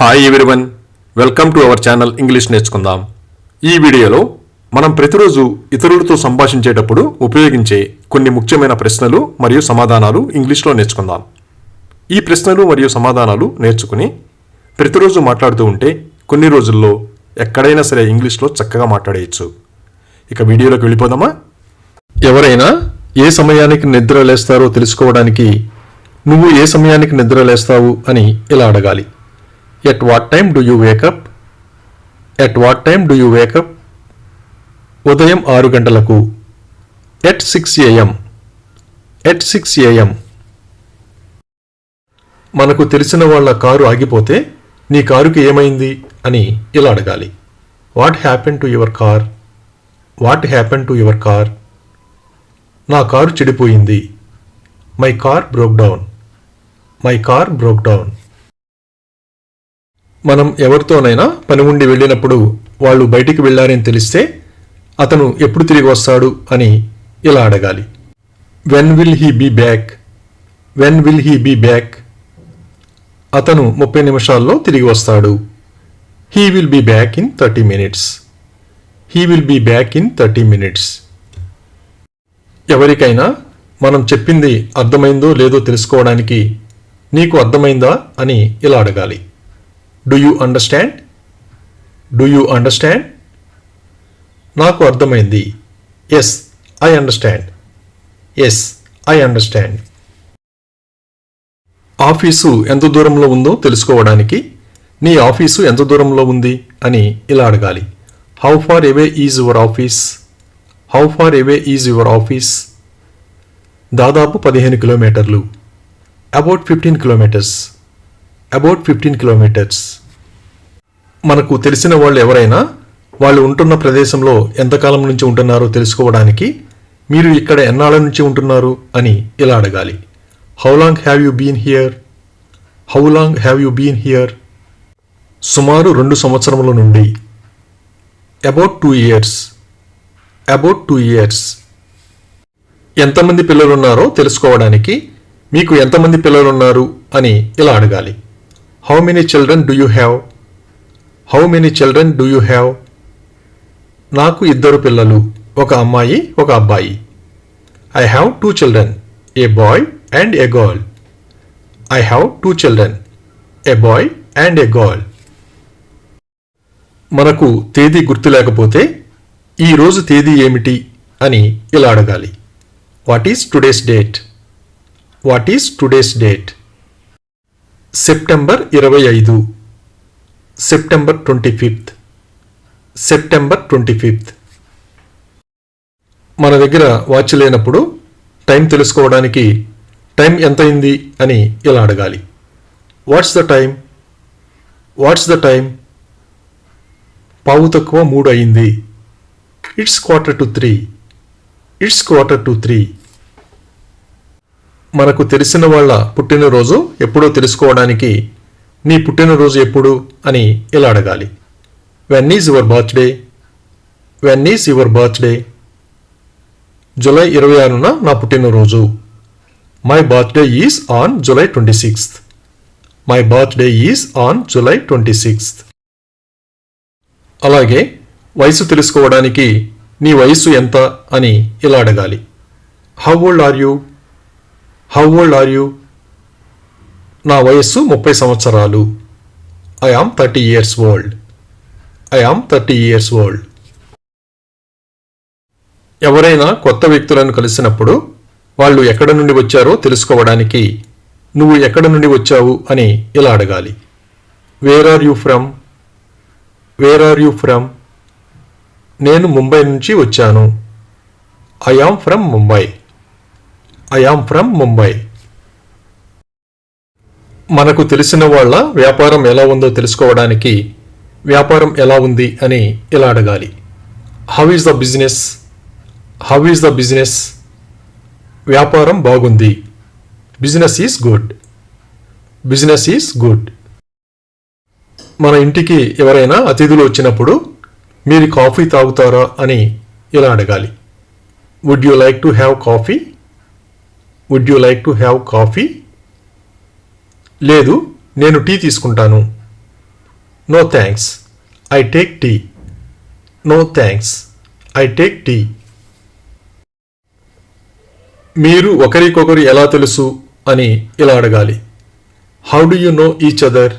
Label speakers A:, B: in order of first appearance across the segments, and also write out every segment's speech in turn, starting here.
A: Hi everyone, welcome to our channel English నేర్చుకుందాం. ఈ వీడియోలో మనం ప్రతిరోజు ఇతరులతో సంభాషించేటప్పుడు ఉపయోగించే కొన్ని ముఖ్యమైన ప్రశ్నలు మరియు సమాధానాలు ఇంగ్లీష్లో నేర్చుకుందాం. ఈ ప్రశ్నలు మరియు సమాధానాలు నేర్చుకుని ప్రతిరోజు మాట్లాడుతూ ఉంటే కొన్ని రోజుల్లో ఎక్కడైనా సరే ఇంగ్లీష్లో చక్కగా మాట్లాడేయచ్చు. ఇక వీడియోలోకి వెళ్ళిపోదామా? ఎవరైనా ఏ సమయానికి నిద్ర లేస్తారో తెలుసుకోవడానికి నువ్వు ఏ సమయానికి నిద్ర లేస్తావు అని ఇలా అడగాలి. At what time do you wake up? At what time do you wake up? ఉదయం 6 గంటలకు. At 6 AM. At 6 AM. మనకు తెలిసిన వాళ్ళ కారు ఆగిపోతే నీ కారుకి ఏమైంది అని ఇలా అడగాలి. What happened to your car? What happened to your car? నా కారు చెడిపోయింది. My car broke down. My car broke down. మనం ఎవరితోనైనా పని ఉండి వెళ్ళినప్పుడు వాళ్ళు బయటికి వెళ్ళారని తెలిస్తే అతను ఎప్పుడు తిరిగి వస్తాడు అని ఇలా అడగాలి. When will he be back? When will he be back? అతను 30 నిమిషాల్లో తిరిగి వస్తాడు. He will be back in 30 minutes. He will be back in 30 minutes. ఎవరికైనా మనం చెప్పింది అర్థమైందో లేదో తెలుసుకోవడానికి నీకు అర్థమైందా అని ఇలా అడగాలి. Do you understand? Do you understand? నాకు అర్థమైంది. Yes, I understand. Yes, I understand. Office ఎంత దూరంలో ఉందో తెలుసుకోవడానికి నీ ఆఫీసు ఎంత దూరంలో ఉంది అని ఇలా అడగాలి. How far away is your office? How far away is your office? దాదాపు 15 కిలోమీటర్లు. About 15 kilometers. About 15 kilometers. మనకు తెలిసిన వాళ్ళు ఎవరైనా వాళ్ళు ఉంటున్న ప్రదేశంలో ఎంతకాలం నుంచి ఉంటున్నారో తెలుసుకోవడానికి మీరు ఇక్కడ ఎన్నాళ్ళ నుంచి ఉంటున్నారు అని ఇలా అడగాలి. How long have you been here? How long have you been here? సుమారు 2 సంవత్సరముల నుండి. About 2 years. About 2 years. ఎంతమంది పిల్లలున్నారో తెలుసుకోవడానికి మీకు ఎంతమంది పిల్లలున్నారు అని ఇలా అడగాలి. How many children do you have? How many children do you have? నాకు 2 పిల్లలు, ఒక అమ్మాయి ఒక అబ్బాయి. I have 2 children, a boy and a girl. I have 2 children, a boy and a girl. మనకు తేదీ గుర్తు లేకపోతే ఈ రోజు తేదీ ఏమిటి అని ఇలా అడగాలి. What is today's date? What is today's date? September 25. September 25th. September 25th. మన దగ్గర వాచ్ లేనప్పుడు టైం తెలుసుకోవడానికి టైం ఎంతైంది అని ఇలా అడగాలి. What's the time? What's the time? 2:15 అయింది. ఇట్స్ 2:45. ఇట్స్ 2:45. మనకు తెలిసిన వాళ్ళ పుట్టినరోజు ఎప్పుడో తెలుసుకోవడానికి నీ పుట్టినరోజు ఎప్పుడు అని ఇలా అడగాలి. When is your birthday? When is your birthday? July 26న నా పుట్టినరోజు. My birthday is on July 26th. My birthday is on July 26th. అలాగే వయసు తెలుసుకోవడానికి నీ వయస్సు ఎంత అని ఇలా అడగాలి. How old are you? How old are you? నా వయస్సు 30 సంవత్సరాలు. I am 30 years old. I am 30 years old. ఎవరైనా కొత్త వ్యక్తులను కలిసినప్పుడు వాళ్ళు ఎక్కడ నుండి వచ్చారో తెలుసుకోవడానికి నువ్వు ఎక్కడ నుండి వచ్చావు అని ఇలా అడగాలి. Where are you from? Where are you from? నేను ముంబై నుంచి వచ్చాను. I am from Mumbai. I am from Mumbai. మనకు తెలిసిన వాళ్ళ వ్యాపారం ఎలా ఉందో తెలుసుకోవడానికి వ్యాపారం ఎలా ఉంది అని ఇలా అడగాలి. How is the business? How is the business? వ్యాపారం బాగుంది. Business is good. Business is good. మన ఇంటికి ఎవరైనా అతిథులు వచ్చినప్పుడు మీరు కాఫీ తాగుతారా అని ఇలా అడగాలి. Would you like to have coffee? Would you like to have coffee? లేదు, నేను టీ తీసుకుంటాను. No thanks, I take tea. No thanks, I take tea. మీరు ఒకరికొకరు ఎలా తెలుసు అని ఇలా అడగాలి. How do you know each other?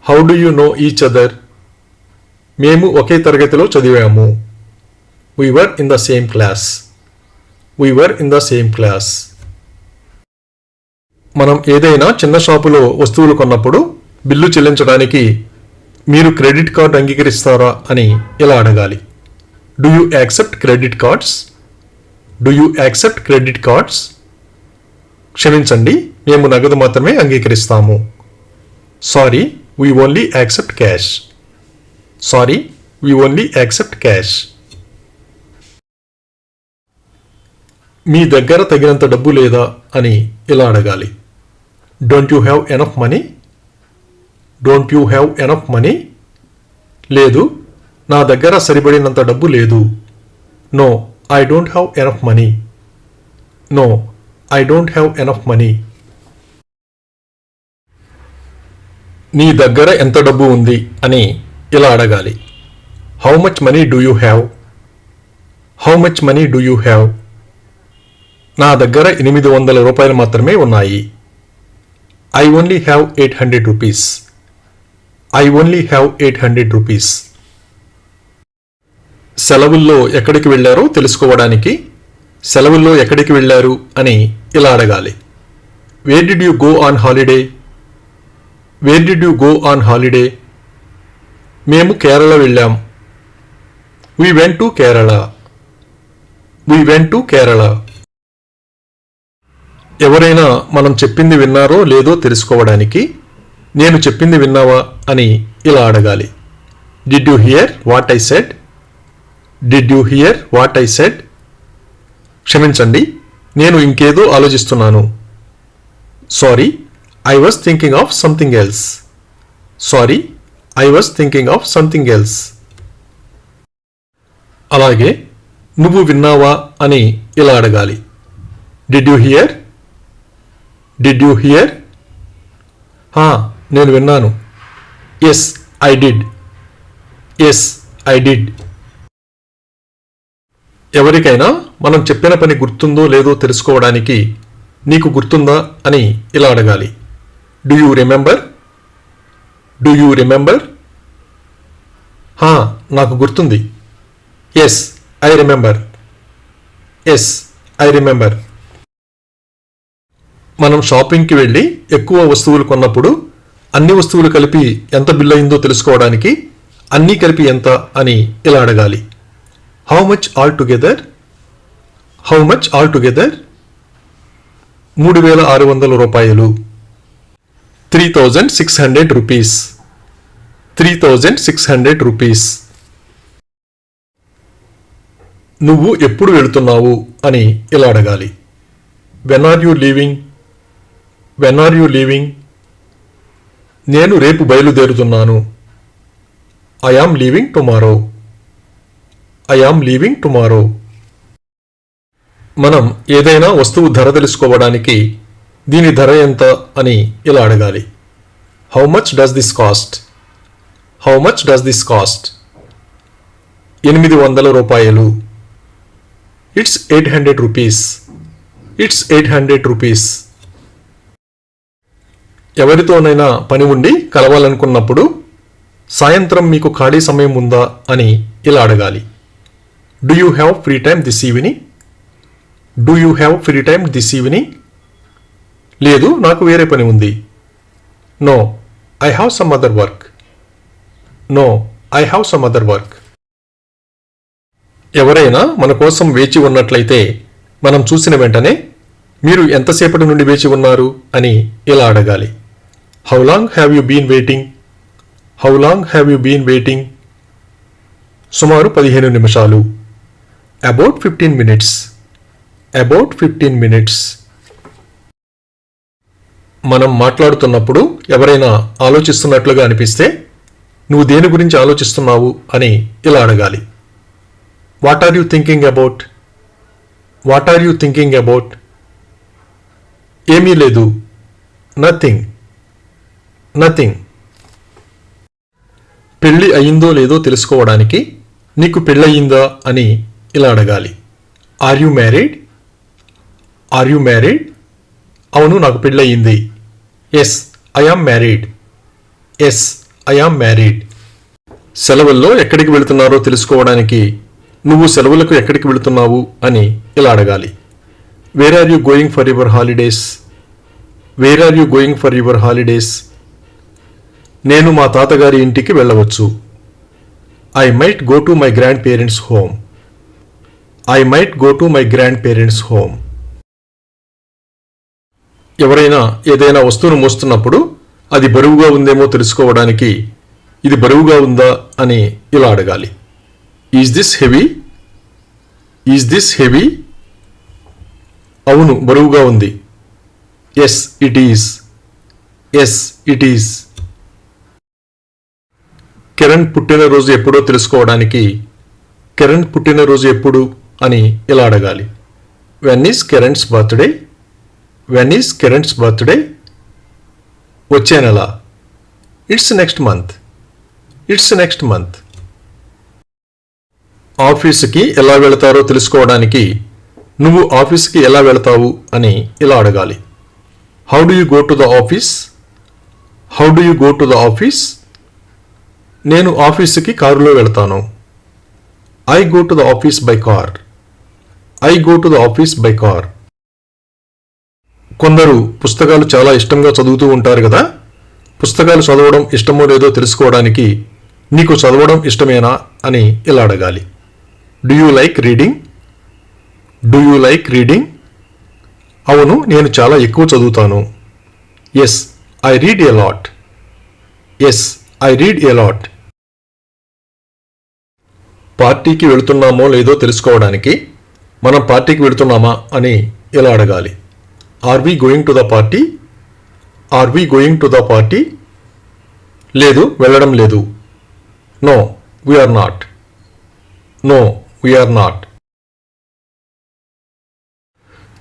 A: How do you know each other? మేము ఒకే తరగతిలో చదివాము. We were in the same class. We were in the same class. మనం ఏదైనా చిన్న షాపులో వస్తువులు కొన్నప్పుడు బిల్లు చెల్లించడానికి మీరు క్రెడిట్ కార్డ్ అంగీకరిస్తారా అని ఇలా అడగాలి. Do you accept credit cards? Do you accept credit cards? క్షమించండి, మేము నగదు మాత్రమే అంగీకరిస్తాము. Sorry, we only accept cash. Sorry, we only accept cash. మీ దగ్గర తగినంత డబ్బు లేదా అని ఇలా అడగాలి. Don't you have enough money? Don't you have enough money? లేదు, నా దగ్గర సరిపడినంత డబ్బు లేదు. No, I don't have enough money. No, I don't have enough money. నీ దగ్గర ఎంత డబ్బు ఉంది అని ఇలా అడగాలి. How much money do you have? How much money do you have? నా దగ్గర 800 రూపాయలు మాత్రమే ఉన్నాయి. I only have 800 rupees. I only have 800 rupees. సెలవుల్లో ఎక్కడికి వెళ్ళారో తెలుసుకోవడానికి సెలవుల్లో ఎక్కడికి వెళ్ళారు అని ఇలా అడగాలి. Where did you go on holiday? Wear did you go on holiday? మేము కేరళ వెళ్ళాం. We went to Kerala. We went to Kerala. ఎవరైనా మనం చెప్పింది విన్నారో లేదో తెలుసుకోవడానికి నేను చెప్పింది విన్నావా అని ఇలా అడగాలి. Did you hear what I said? Did you hear what I said? క్షమించండి, నేను ఇంకేదో ఆలోచిస్తున్నాను. Sorry, I was thinking of something else. Sorry, I was thinking of something else. అలాగే నువ్వు విన్నావా అని ఇలా అడగాలి. Did you hear? Did you hear? నేను విన్నాను. Yes, I did. Yes, I did. ఎవరికైనా మనం చెప్పిన పని గుర్తుందో లేదో తెలుసుకోవడానికి నీకు గుర్తుందా అని ఇలా అడగాలి. Do you remember? Do you remember? నాకు గుర్తుంది. Yes, I remember. Yes, I remember. మనం షాపింగ్కి వెళ్ళి ఎక్కువ వస్తువులు కొన్నప్పుడు అన్ని వస్తువులు కలిపి ఎంత బిల్ అయిందో తెలుసుకోవడానికి అన్నీ కలిపి ఎంత అని ఇలా అడగాలి. How much all together? How much all together? 3600 రూపాయలు. 3600 రూపీస్. 3600 రూపీస్. నువ్వు ఎప్పుడు వెళుతున్నావు అని ఇలా అడగాలి. When are you leaving? When are you leaving? నేను రేపు బయలుదేరుతున్నాను. I am leaving tomorrow. I am leaving tomorrow. మనం ఏదైనా వస్తువు ధర తెలుసుకోవడానికి దీని ధర ఎంత అని ఇలా అడగాలి. How much does this cost? How much does this cost? 800 రూపాయలు. It's 800 rupees. It's 800 rupees. ఎవరితోనైనా పని ఉండి కలవాలనుకున్నప్పుడు సాయంత్రం మీకు ఖాళీ సమయం ఉందా అని ఇలా అడగాలి. Do you have free time this evening? Do you have free time this evening? లేదు, నాకు వేరే పని ఉంది. No, I have some other work. No, I have some other work. ఎవరైనా మన కోసం వేచి ఉన్నట్లయితే మనం చూసిన వెంటనే మీరు ఎంతసేపటి నుండి వేచి ఉన్నారు అని ఇలా అడగాలి. How long have you been waiting? How long have you been waiting? సుమారు 15 నిమిషాలు. About 15 minutes. About 15 minutes. మనం మాట్లాడుతున్నప్పుడు ఎవరైనా ఆలోచిస్తున్నట్లుగా అనిపిస్తే నువ్వు దేని గురించి ఆలోచిస్తున్నావు అని ఇలా అడగాలి. What are you thinking about? What are you thinking about? ఏమీ లేదు. నథింగ్. నథింగ్. పెళ్ళి అయిందో లేదో తెలుసుకోవడానికి నీకు పెళ్ళయిందా అని ఇలా అడగాలి. Are you married? Are you married? అవును, నాకు పెళ్ళయింది. Yes, I am married. Yes, I am married. సెలవుల్లో ఎక్కడికి వెళుతున్నారో తెలుసుకోవడానికి నువ్వు సెలవులకు ఎక్కడికి వెళుతున్నావు అని ఇలా అడగాలి. Where are you going for your holidays? Where are you going for your holidays? నేను మా తాతగారి ఇంటికి వెళ్ళవచ్చు. I might go to my grandparents home. I might go to my grandparents home. ఎవరైనా ఏదైనా వస్తువును మోస్తున్నప్పుడు అది బరువుగా ఉందేమో తెలుసుకోవడానికి ఇది బరువుగా ఉందా అని ఇలా అడగాలి. Is this heavy? Is this heavy? అవును, బరువుగా ఉంది. Yes, it is. Yes, it is. Kiran పుట్టినరోజు ఎప్పుడో తెలుసుకోవడానికి కిరణ్ పుట్టినరోజు ఎప్పుడు అని ఇలా అడగాలి. When is Kiran's birthday? When is Kiran's birthday? వచ్చే నెల. It's next month. It's next month. ఆఫీసుకి ఎలా వెళతారో తెలుసుకోవడానికి నువ్వు ఆఫీస్కి ఎలా వెళతావు అని ఇలా అడగాలి. How do you go to the office? How do you go to the office? నేను ఆఫీసుకి కారులో వెళతాను. I go to the office by car. I go to the office by car. కొందరు పుస్తకాలు చాలా ఇష్టంగా చదువుతూ ఉంటారు కదా. పుస్తకాలు చదవడం ఇష్టమో లేదో తెలుసుకోవడానికి నీకు చదవడం ఇష్టమేనా అని ఇలా అడగాలి. Do you like reading? Do you like reading? అవును, నేను చాలా ఎక్కువ చదువుతాను. Yes, I read a lot. Yes, I read a lot. పార్టీకి వెళుతున్నామో లేదో తెలుసుకోవడానికి మనం పార్టీకి వెళుతున్నామా అని ఇలా అడగాలి. Are we going to the party? Are we going to the party? లేదు, వెళ్ళడం లేదు. No, we're not. No, we're not.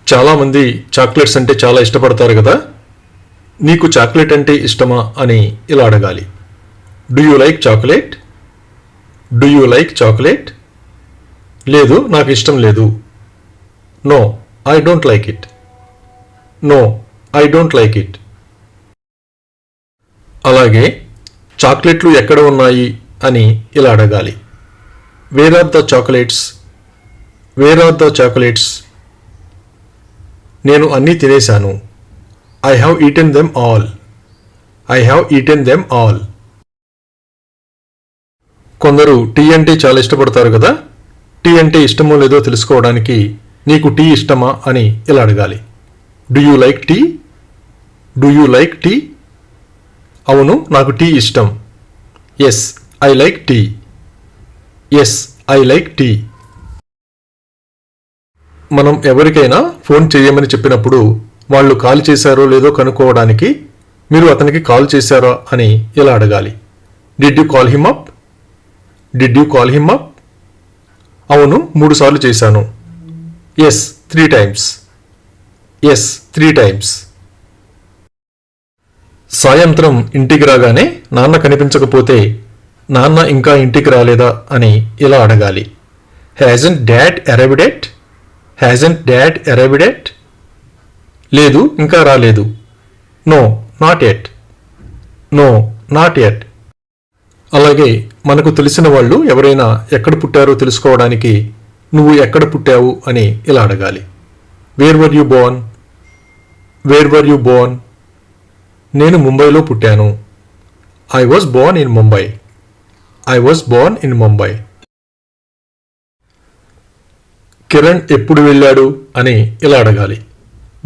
A: చాలామంది చాక్లెట్స్ అంటే చాలా ఇష్టపడతారు కదా. నీకు చాక్లెట్ అంటే ఇష్టమా అని ఇలా అడగాలి. Do you like chocolate? Do you like chocolate? లేదు, నాకు ఇష్టం లేదు. No, I don't like it. No, I don't like it. అలాగే చాక్లెట్లు ఎక్కడ ఉన్నాయి అని ఇలా అడగాలి. Where are the chocolates? Where are the chocolates? నేను అన్నీ తినేశాను. I have eaten them all. I have eaten them all. కొందరు టీ అంటే చాలా ఇష్టపడతారు కదా. టీ అంటే ఇష్టమో లేదో తెలుసుకోవడానికి నీకు టీ ఇష్టమా అని ఇలా అడగాలి. Do you like tea? Do you like tea? అవును, నాకు టీ ఇష్టం. Yes, I like tea. Yes, I like tea. మనం ఎవరికైనా ఫోన్ చేయమని చెప్పినప్పుడు వాళ్ళు కాల్ చేశారో లేదో కనుక్కోవడానికి మీరు అతనికి కాల్ చేశారా అని ఇలా అడగాలి. Did you call him up? Did you call him up? అవును, 3 సార్లు చేశాను. Yes, 3 times. Yes, 3 times. సాయంత్రం ఇంటికి రాగానే నాన్న కనిపించకపోతే నాన్న ఇంకా ఇంటికి రాలేదా అని ఇలా అడగాలి. Hasn't dad arrived yet? Hasn't dad arrived yet? లేదు, ఇంకా రాలేదు. No, not yet. No, not yet. అలాగే మనకు తెలిసిన వాళ్ళు ఎవరైనా ఎక్కడ పుట్టారో తెలుసుకోవడానికి నువ్వు ఎక్కడ పుట్టావు అని ఇలా అడగాలి. Where were you Born? Where were you Born? నేను ముంబైలో పుట్టాను. I was Born in Mumbai. I was Born in Mumbai. Kiran ఎప్పుడు వెళ్ళాడు అని ఇలా అడగాలి.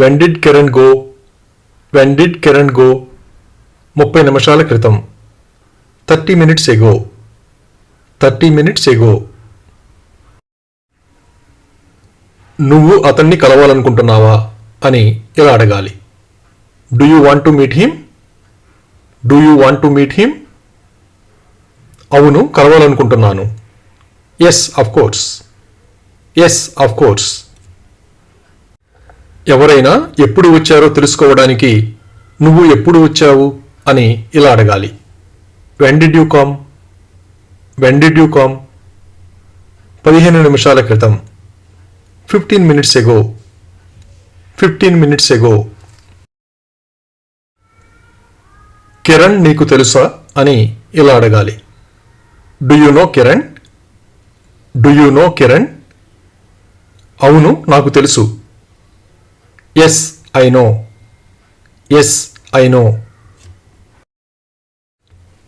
A: When did Kiran go? When did Kiran go? 30 నిమిషాల క్రితం. 30 minutes ago. 30 minutes ago. నువ్వు అతన్ని కలవాలనుకుంటున్నావా అని ఇలా అడగాలి. Do you want to meet him? Do you want to meet him? అవును, కలవాలనుకుంటున్నాను. Yes, of course. Yes, of course. ఎవరైనా ఎప్పుడు వచ్చారో తెలుసుకోవడానికి నువ్వు ఎప్పుడు వచ్చావు అని ఇలా అడగాలి. When did you come? When did you come? 15 నిమిషాల క్రితం. 15 minutes ago. 15 minutes ago. Kiran నీకు తెలుసా అని ఇలా అడగాలి. Do you know Kiran? Do you know Kiran? అవును నాకు తెలుసు. Yes I know. Yes I know.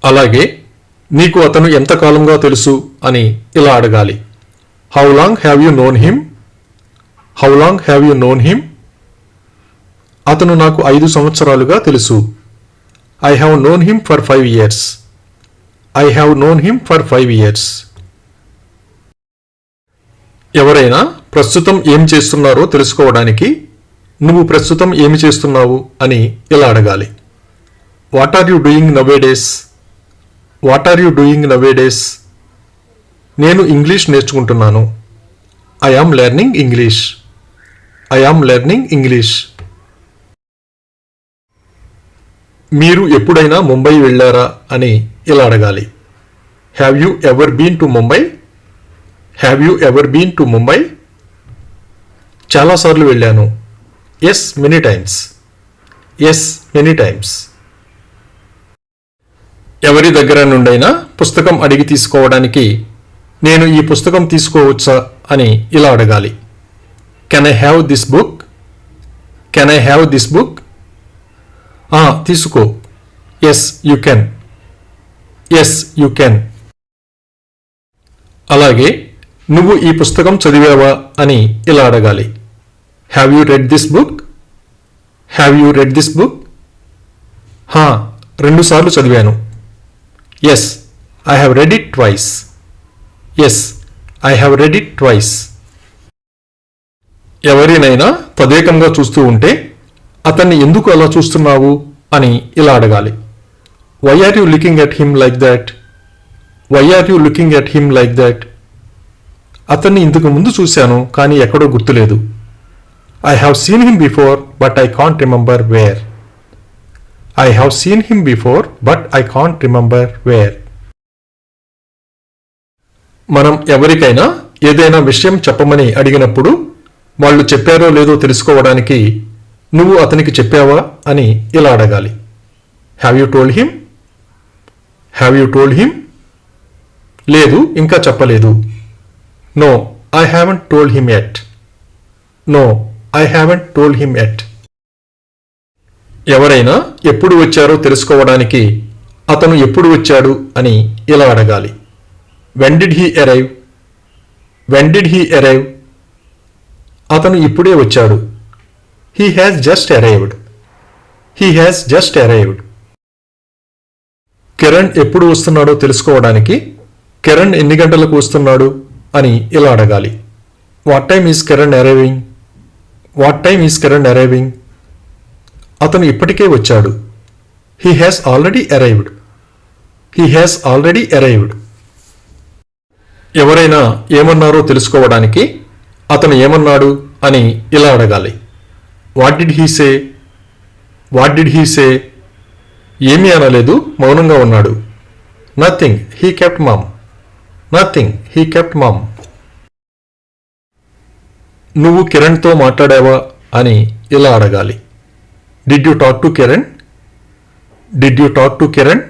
A: అలాగే నీకు అతను ఎంతకాలంగా తెలుసు అని ఇలా అడగాలి. How long have you known him? How long have you known him? అతను నాకు 5 సంవత్సరాలుగా తెలుసు. I have known him for 5 years. I have known him for 5 years. ఎవరైనా ప్రస్తుతం ఏం చేస్తున్నారో తెలుసుకోవడానికి నువ్వు ప్రస్తుతం ఏమి చేస్తున్నావు అని ఇలా అడగాలి. What are you doing nowadays? What are you doing nowadays? నేను ఇంగ్లీష్ నేర్చుకుంటున్నాను. I am learning English. I am learning English. మీరు ఎప్పుడైనా ముంబై వెళ్ళారా అని ఇలా అడగాలి. Have you ever been to Mumbai? Have you ever been to Mumbai? చాలాసార్లు వెళ్ళాను. Yes many times. Yes many times. ఎవరి దగ్గర నుండైనా పుస్తకం అడిగి తీసుకోవడానికి నేను ఈ పుస్తకం తీసుకోవచ్చా అని ఇలా అడగాలి. Can I have this book? Can I have this book? తీసుకో. Yes you can. Yes you can. అలాగే నువ్వు ఈ పుస్తకం చదివావా అని ఇలా అడగాలి. Have you read this book? Have you read this book? 2 సార్లు చదివాను. Yes I have read it twice. Yes I have read it twice. ఎవరినైనా తదేకంగా చూస్తూ ఉంటే అతన్ని ఎందుకు అలా చూస్తున్నావు అని ఇలా అడగాలి. Why are you looking at him like that? Why are you looking at him like that? అతన్ని ఇంతకు ముందు చూశాను కానీ ఎక్కడో గుర్తులేదు. I have seen him before but I can't remember where. I have seen him before but I can't remember where. మనం ఎవరికైనా ఏదైనా విషయం చెప్పమని అడిగినప్పుడు వాళ్ళు చెప్పారో లేదో తెలుసుకోవడానికి నువ్వు అతనికి చెప్పావా అని ఇలా అడగాలి. Have you told him? Have you told him? లేదు ఇంకా చెప్పలేదు. No I haven't told him yet. No I haven't told him yet. ఎవరైనా ఎప్పుడు వచ్చారో తెలుసుకోవడానికి అతను ఎప్పుడు వచ్చాడు అని ఇలా అడగాలి. When did he arrive? When did he arrive? అతను ఇప్పుడే వచ్చాడు. He has just arrived. He has just arrived. Kiran ఎప్పుడు వస్తున్నాడో తెలుసుకోవడానికి కిరణ్ ఎన్ని గంటలకు వస్తున్నాడు అని ఇలా అడగాలి. What time is Kiran arriving? What time is Kiran arriving? అతను ఇప్పటికే వచ్చాడు. He has already arrived. He has already arrived. ఎవరైనా ఏమన్నారో తెలుసుకోవడానికి అతను ఏమన్నాడు అని ఇలా అడగాలి. What did he say? What did he say? ఏమీ అనలేదు, మౌనంగా ఉన్నాడు. Nothing, he kept mum. Nothing, he kept mum. నువ్వు కిరణ్తో మాట్లాడావా అని ఇలా అడగాలి. Did you talk to Kiran? Did you talk to Kiran?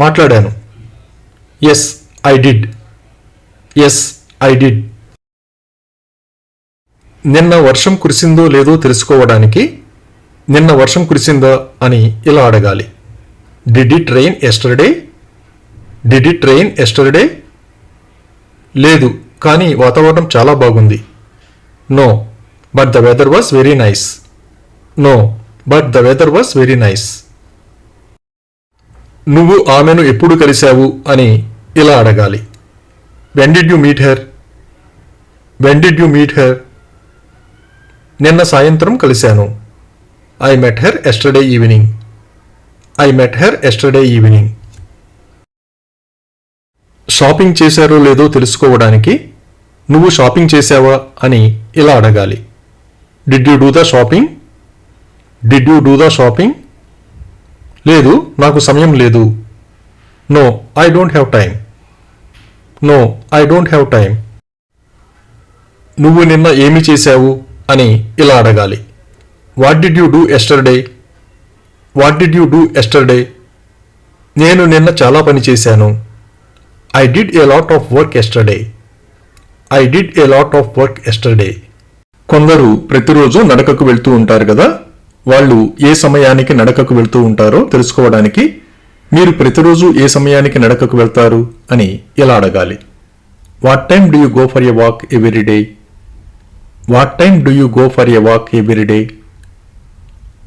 A: మాట్లాడాను. Yes I did. Yes I did. నిన్న వర్షం కురిసిందో లేదో తెలుసుకోవడానికి నిన్న వర్షం కురిసిందా అని ఇలా అడగాలి. Did it rain yesterday? Did it rain yesterday? లేదు కానీ వాతావరణం చాలా బాగుంది. No but the weather was very nice. No but the weather was very nice. నువ్వు ఆమెను ఎప్పుడు కలిశావు అని ఇలా అడగాలి. When did you meet her? When did you meet her? నిన్న సాయంత్రం కలిశాను. I met her yesterday evening. I met her yesterday evening. Shopping చేశారో లేదో తెలుసుకోవడానికి నువ్వు షాపింగ్ చేశావా అని ఇలా అడగాలి. Did you do the shopping? Did you do the shopping? లేదు నాకు సమయం లేదు. No I don't have time. No I don't have time. నువ్వు నిన్న ఏమి చేశావు అని ఇలా అడగాలి. What did you do yesterday? What did you do yesterday? నేను నిన్న చాలా పని చేశాను. I did a lot of work yesterday. I did a lot of work yesterday. కొందరు ప్రతిరోజు నడకకు వెళ్తూ ఉంటారు కదా, వాళ్ళు ఏ సమయానికి నడకకు వెళ్తూ ఉంటారో తెలుసుకోవడానికి మీరు ప్రతిరోజు ఏ సమయానికి నడకకు వెళ్తారు అని ఇలా అడగాలి. What time do you go for a walk every day? What time do you go for a walk every day?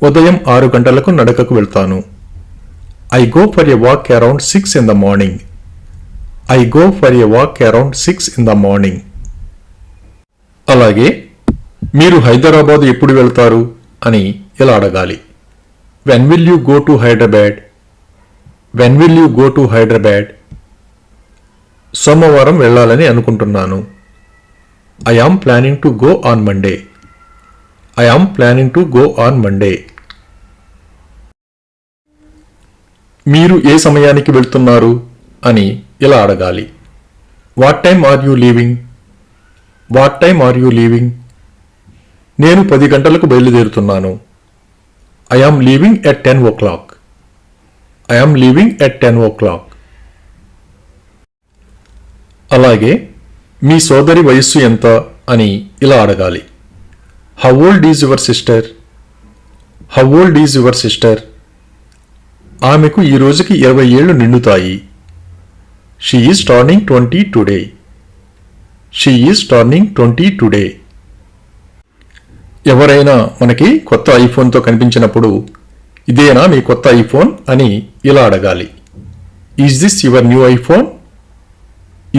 A: ఉదయం 6 గంటలకు నడకకు వెళ్తాను. I go for a walk around 6 in the morning. I go for a walk around 6 in the morning. అలాగే మీరు హైదరాబాద్ ఎప్పుడు వెళ్తారు అని ఇలా అడగాలి. When will you go to Hyderabad? When will you go to Hyderabad? సోమవారం వెళ్ళాలని అనుకుంటున్నాను. I am planning to go on Monday. I am planning to go on Monday. మీరు ఏ సమయానికి వెళ్తున్నారు అని ఇలా అడగాలి. What time are you leaving? What time are you leaving? నేను 10 గంటలకు బయలుదేరుతున్నాను. I am leaving at 10 o'clock. I am leaving at 10 o'clock. అలాగే మీ సోదరి వయస్సు ఎంత అని ఇలా అడగాలి. How old is your sister? How old is your sister? ఆమెకు ఈ రోజుకి 20 ఏళ్లు నిండుతాయి. She is turning 20 today. She is turning 20 today. ఎవరైనా మనకి కొత్త ఐఫోన్తో కనిపించినప్పుడు ఇదేనా మీ కొత్త ఐఫోన్ అని ఇలా అడగాలి. Is this your new iPhone?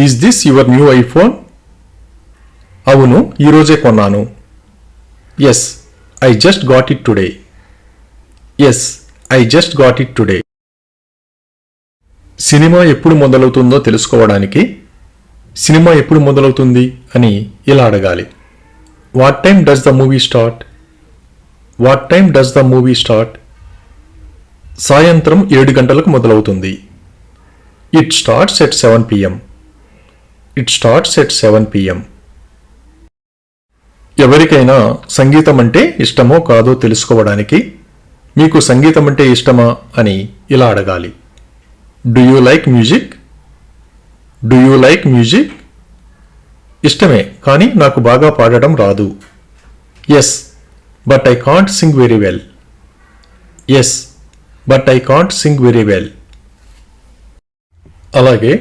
A: Is this your new iPhone? అవును, ఈరోజే కొన్నాను. Yes I just got it today. Yes I just got it today. Cinema ఎప్పుడు మొదలవుతుందో తెలుసుకోవడానికి సినిమా ఎప్పుడు మొదలవుతుంది అని ఇలా అడగాలి. What time does the movie start? What time does the movie start? సాయంత్రం 7 గంటలకు మొదలవుతుంది. It starts at 7 PM. It starts at 7 PM. ఎవరికైనా సంగీతం అంటే ఇష్టమో కాదో తెలుసుకోవడానికి మీకు సంగీతం అంటే ఇష్టమా అని ఇలా అడగాలి. Do you like music? Do you like music? ఇష్టమే, కానీ నాకు బాగా పాడటం రాదు. Yes but I can't sing very well. Yes but I can't sing very well. అలాగే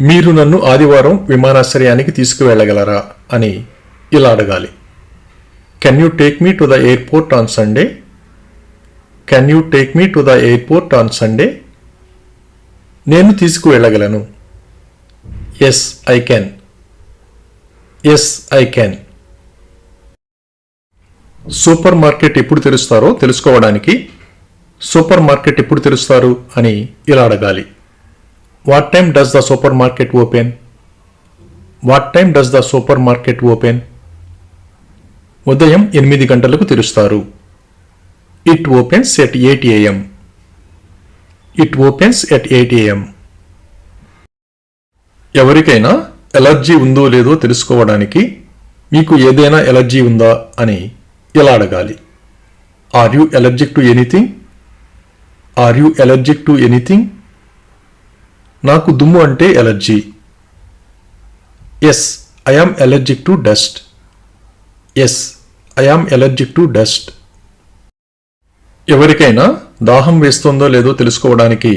A: మీరు నన్ను ఆదివారం విమానాశ్రయానికి తీసుకువెళ్ళగలరా అని ఇలా అడగాలి. Can you take me to the airport on Sunday? Can you take me to the airport on Sunday? నేను తీసుకువెళ్ళగలను. Yes I can. Yes I can. Supermarket ఎప్పుడు తెరుస్తారో తెలుసుకోవడానికి సూపర్ మార్కెట్ ఎప్పుడు తెరుస్తారు అని ఇలా అడగాలి. What time does the super market open? What time does the super market open? ఉదయం 8 గంటలకు తెరుస్తారు. It opens at 8 AM. It opens at 8 AM. ఎవరికైనా ఎలర్జీ ఉందో లేదో తెలుసుకోవడానికి మీకు ఏదైనా ఎలర్జీ ఉందా అని ఇలా అడగాలి. Are you allergic to anything? Are you allergic to anything? నాకు దుమ్ము అంటే allergy. Yes I am allergic to dust. Yes I am allergic to dust. ఎవరికైనా దాహం వేస్తోందో లేదో తెలుసుకోవడానికి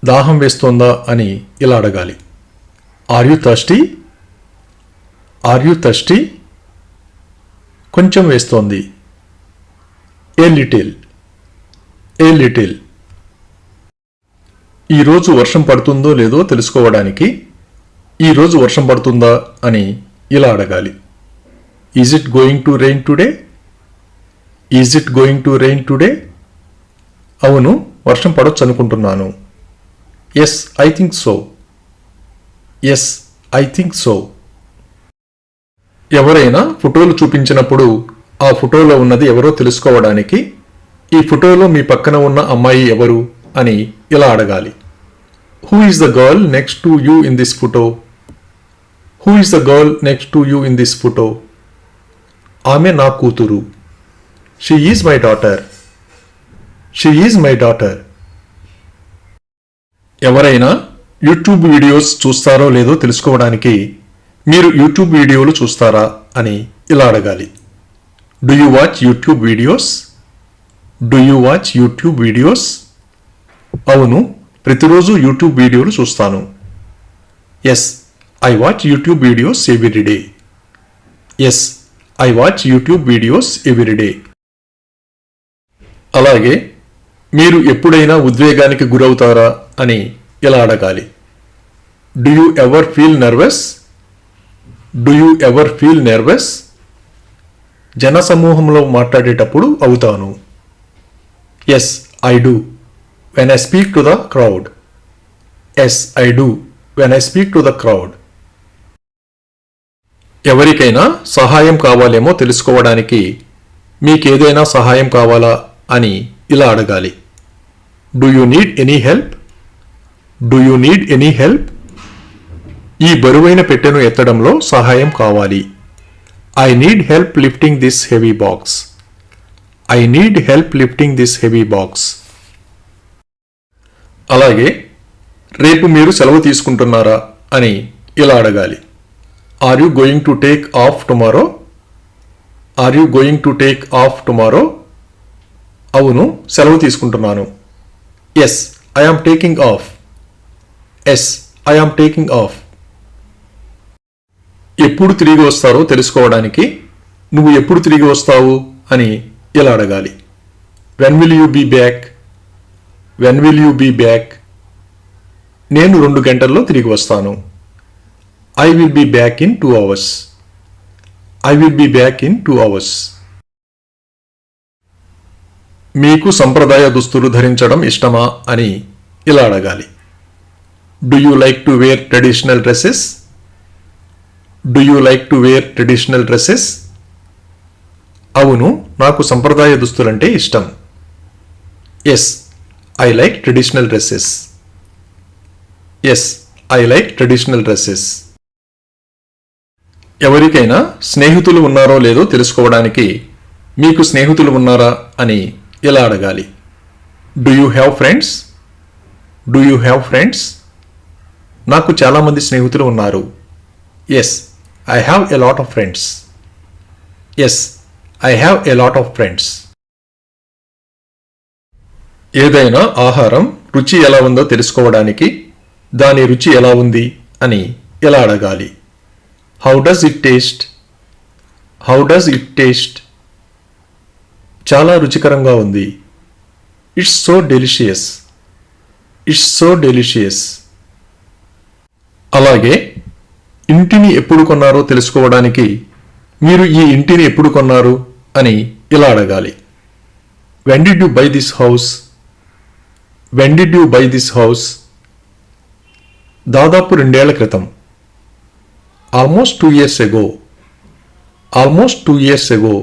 A: దాహం వేస్తోందా అని ఇలా అడగాలి. Are you thirsty? Are you thirsty? కొంచెం వేస్తోంది. A little. A little. ఈరోజు వర్షం పడుతుందో లేదో తెలుసుకోవడానికి ఈరోజు వర్షం పడుతుందా అని ఇలా అడగాలి. Is it going to rain today? Is it going to rain today? అవును, వర్షం పడొచ్చు అనుకుంటున్నాను. Yes I think so. Yes I think so. ఎవరైనా ఫోటోలు చూపించినప్పుడు ఆ ఫోటోలో ఉన్నది ఎవరో తెలుసుకోవడానికి ఈ ఫోటోలో మీ పక్కన ఉన్న అమ్మాయి ఎవరు అని ఇలా అడగాలి. Who is the girl next to you in this photo? Who is the girl next to you in this photo? ఆమె నా కూతురు. She is my daughter. She is my daughter. ఎవరైనా యూట్యూబ్ వీడియోస్ చూస్తారో లేదో తెలుసుకోవడానికి మీరు యూట్యూబ్ వీడియోలు చూస్తారా అని ఇలా అడగాలి. Do you watch YouTube videos? Do you watch YouTube videos? అవును, ప్రతిరోజు యూట్యూబ్ వీడియోలు చూస్తాను. Yes, I watch YouTube videos every day. Yes, I watch YouTube videos every day. అలాగే మీరు ఎప్పుడైనా ఉద్వేగానికి గురవుతారా అని ఇలా అడగాలి. Do you ever feel nervous? Do you ever feel nervous? జనసమూహంలో మాట్లాడేటప్పుడు అవుతాను. Yes, I do. When I speak to the crowd. Yes, I do. When I speak to the crowd. ఎవరికైనా సహాయం కావాలేమో తెలుసుకోవడానికి మీకేదైనా సహాయం కావాలా అని ఇలా అడగాలి. Do you need any help? Do you need any help? ఈ బరువైన పెట్టెను ఎత్తడంలో సహాయం కావాలి. I need help lifting this heavy box. I need help lifting this heavy box. అలాగే రేపు మీరు సెలవు తీసుకుంటున్నారా అని ఇలా అడగాలి. Are you going to take off tomorrow? Are you going to take off tomorrow? అవును, సెలవు తీసుకుంటున్నాను. Yes, I am taking off. Yes, I am taking off. ఎప్పుడు తిరిగి వస్తారో తెలుసుకోవడానికి నువ్వు ఎప్పుడు తిరిగి వస్తావు అని ఇలా అడగాలి. When will you be back? When will you be back? నేను 2 గంటల్లో తిరిగి వస్తాను. I will be back in 2 hours. I will be back in 2 hours. మీకు సంప్రదాయ దుస్తులు ధరించడం ఇష్టమా అని ఇలా అడగాలి. Do you like to wear traditional dresses? Do you like to wear traditional dresses? అవును, నాకు సంప్రదాయ దుస్తులంటే ఇష్టం. Yes, I like traditional dresses. Yes, I like traditional dresses. ఎవరికైనా స్నేహితులు ఉన్నారో లేదో తెలుసుకోవడానికి మీకు స్నేహితులు ఉన్నారా అని ఇలా అడగాలి. Do you have friends? Do you have friends? నాకు చాలామంది స్నేహితులు ఉన్నారు. Yes, I have a lot of friends. Yes, I have a lot of friends. ఏదైనా ఆహారం రుచి ఎలా ఉందో తెలుసుకోవడానికి దాని రుచి ఎలా ఉంది అని ఇలా అడగాలి. How does it taste? How does it taste? చాలా రుచికరంగా ఉంది. It's so delicious. It's so delicious. అలాగే ఇంటిని ఎప్పుడు కొన్నారో తెలుసుకోవడానికి మీరు ఈ ఇంటిని ఎప్పుడు కొన్నారు అని ఇలా అడగాలి. When did you buy this house? When did you buy this house? దాదాపు 2 ఏళ్ల క్రితం. Almost 2 years ago. Almost 2 years ago.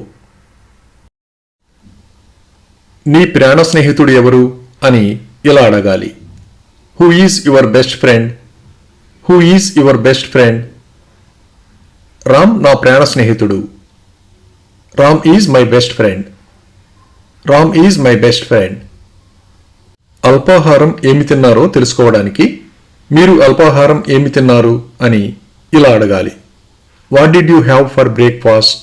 A: నీ ప్రాణ స్నేహితుడు ఎవరు అని ఇలా అడగాలి. Who is your best friend? Who is your best friend? Ram నా ప్రాణ స్నేహితుడు. Ram is my best friend. Ram is my best friend. అల్పాహారం ఏమి తిన్నారో తెలుసుకోవడానికి మీరు అల్పాహారం ఏమి తిన్నారు అని ఇలా అడగాలి. What did you have for breakfast?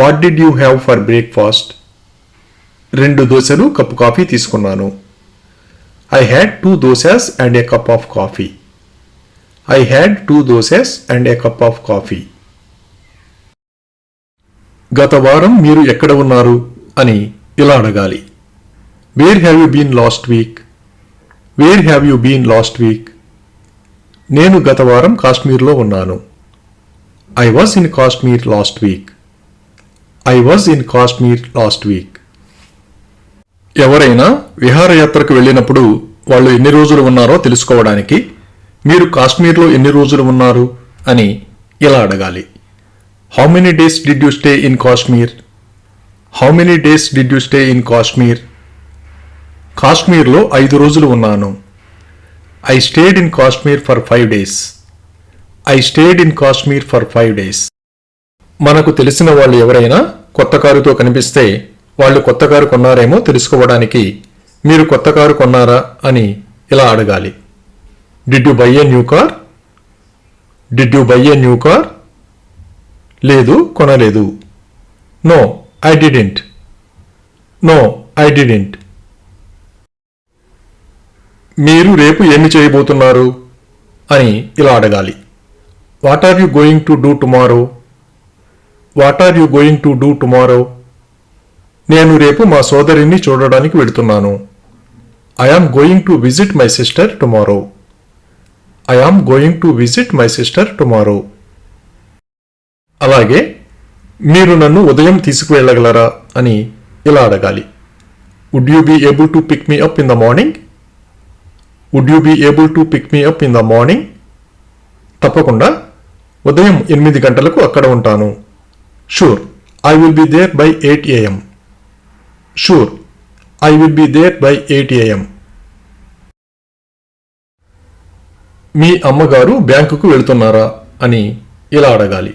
A: What did you have for breakfast? 2 దోశలు కప్పు కాఫీ తీసుకున్నాను. I had 2 dosas and a cup of coffee. I had 2 dosas and a cup of coffee. గత వారం మీరు ఎక్కడ ఉన్నారు అని ఇలా అడగాలి. Where have you been last week? Where have you been last week? నేను గత వారం కాశ్మీర్లో ఉన్నాను. I was in Kashmir last week. I was in Kashmir last week. ఎవరైనా విహారయాత్రకు వెళ్ళినప్పుడు వాళ్ళు ఎన్ని రోజులు ఉన్నారో తెలుసుకోవడానికి మీరు కాశ్మీర్లో ఎన్ని రోజులు ఉన్నారు అని ఇలా అడగాలి. How many days did you stay in Kashmir? How many days did you stay in Kashmir? కాశ్మీర్లో 5 రోజులు ఉన్నాను. I stayed in Kashmir for 5 days. I stayed in Kashmir for 5 days. మనకు తెలిసిన వాళ్ళు ఎవరైనా కొత్త కారుతో కనిపిస్తే వాళ్ళు కొత్త కారు కొన్నారేమో తెలుసుకోవడానికి మీరు కొత్త కారు కొన్నారా అని ఇలా అడగాలి. Did you buy a new car? Did you buy a new car? లేదు, కొనలేదు. No, I didn't. No, I didn't. మీరు రేపు ఏమి చేయబోతున్నారు అని ఇలా అడగాలి. What are you going to do tomorrow? What are you going to do tomorrow? నేను రేపు మా సోదరిని చూడడానికి వెళ్తున్నాను. I am going to visit my sister tomorrow. I am going to visit my sister tomorrow. అలాగే మీరు నన్ను ఉదయం తీసుకువెళ్ళగలరా అని ఇలా అడగాలి. Would you be able to pick me up in the morning? Would you be able to pick me up in the morning? తప్పకుండా ఉదయం 8 గంటలకు అక్కడ ఉంటాను. Sure, I will be there by 8 a.m. Sure, I will be there by 8 a.m. మీ అమ్మగారు బ్యాంకుకు వెళ్తున్నారా అని ఇలా అడగాలి.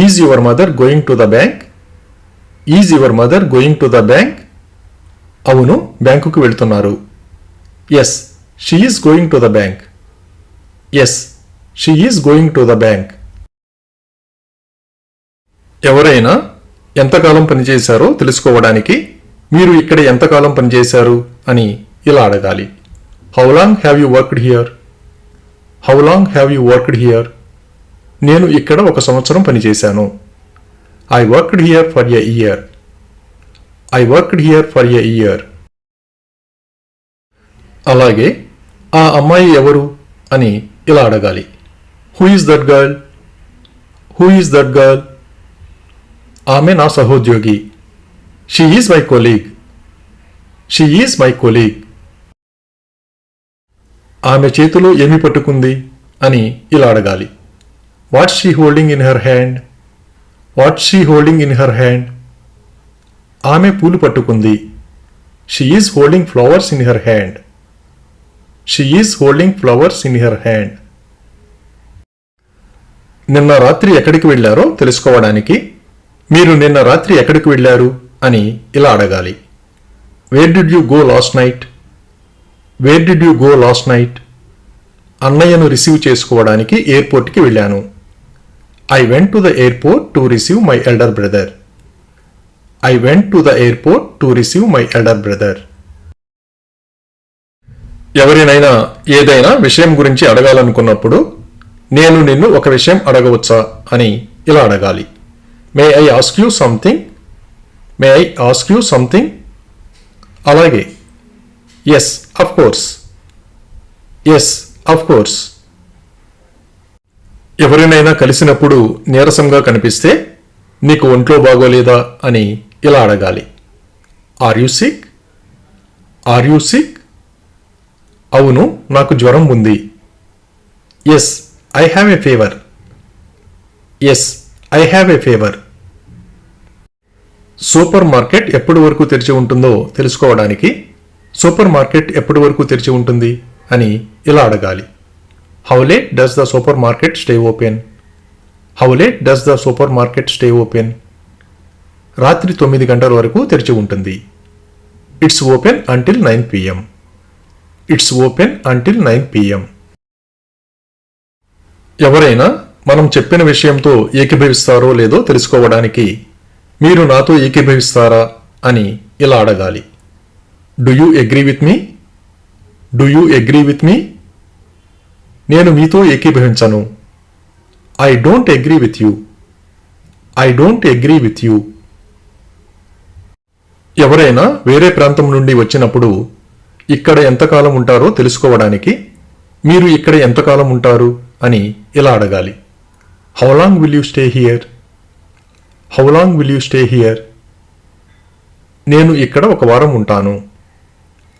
A: Is your mother going to the bank? Is your mother going to the bank? అవును, బ్యాంకుకు వెళ్తున్నారు. Yes, she is going to the bank. Yes, she is going to the bank. ఎవరైనా ఎంతకాలం పనిచేశారో తెలుసుకోవడానికి మీరు ఇక్కడ ఎంతకాలం పనిచేశారు అని ఇలా అడగాలి. How long have you worked here? How long have you worked here? నేను ఇక్కడ 1 సంవత్సరం పనిచేశాను. I worked here for a year. I worked here for a year. అలాగే ఆ అమ్మాయి ఎవరు అని ఇలా అడగాలి. Who is that girl? Who is that girl? ఆమె నా సహోద్యోగి. She is my colleague. She is my colleague. ఆమె చేతిలో ఏమి పట్టుకుంది అని ఇలా అడగాలి. What's she holding in her hand? What's she holding in her hand? ఆమె పూలు పట్టుకుంది. She is holding flowers in her hand. She is holding flowers in her hand. నిన్న రాత్రి ఎక్కడికి వెళ్ళారో తెలుసుకోవడానికి మీరు నిన్న రాత్రి ఎక్కడికి వెళ్ళారు అని ఇలా అడగాలి. Where did you go last night? Where did you go last night? అన్నయ్యను రిసీవ్ చేసుకోవడానికి ఎయిర్పోర్ట్కి వెళ్ళాను. I went to the airport to receive my elder brother. I went to the airport to receive my elder brother. ఎవరినైనా ఏదైనా విషయం గురించి అడగాలనుకున్నప్పుడు నేను నిన్ను ఒక విషయం అడగవచ్చా అని ఇలా అడగాలి. May I ask you something? May I ask you something? అలాగే Yes, of course. Yes, of course. ఎవరినైనా కలిసినప్పుడు నీరసంగా కనిపిస్తే నీకు ఒంట్లో బాగోలేదా అని ఇలా అడగాలి. Are you sick? Are you sick? అవును, నాకు జ్వరం ఉంది. Yes, I have a fever. Yes, I have a fever. Super market ఎప్పటి వరకు తెరిచి ఉంటుందో తెలుసుకోవడానికి సూపర్ మార్కెట్ ఎప్పటి వరకు తెరిచి ఉంటుంది అని ఇలా అడగాలి. How late does the supermarket stay open? How late does the supermarket stay open? రాత్రి 9 గంటల వరకు తెరిచి ఉంటుంది. It's open until 9 p.m. It's open until 9 p.m. ఎవరైనా మనం చెప్పిన విషయంతో ఏకీభవిస్తారో లేదో తెలుసుకోవడానికి మీరు నాతో ఏకీభవిస్తారా అని ఇలా అడగాలి. Do you agree with me? Do you agree with me? నేను మీతో ఏకీభవించను. I don't agree with you. I don't agree with you. ఎవరైనా వేరే ప్రాంతం నుండి వచ్చినప్పుడు ఇక్కడ ఎంతకాలం ఉంటారో తెలుసుకోవడానికి మీరు ఇక్కడ ఎంతకాలం ఉంటారు అని ఇలా అడగాలి. How long will you stay here? How long will you stay here? నేను ఇక్కడ 1 వారం ఉంటాను.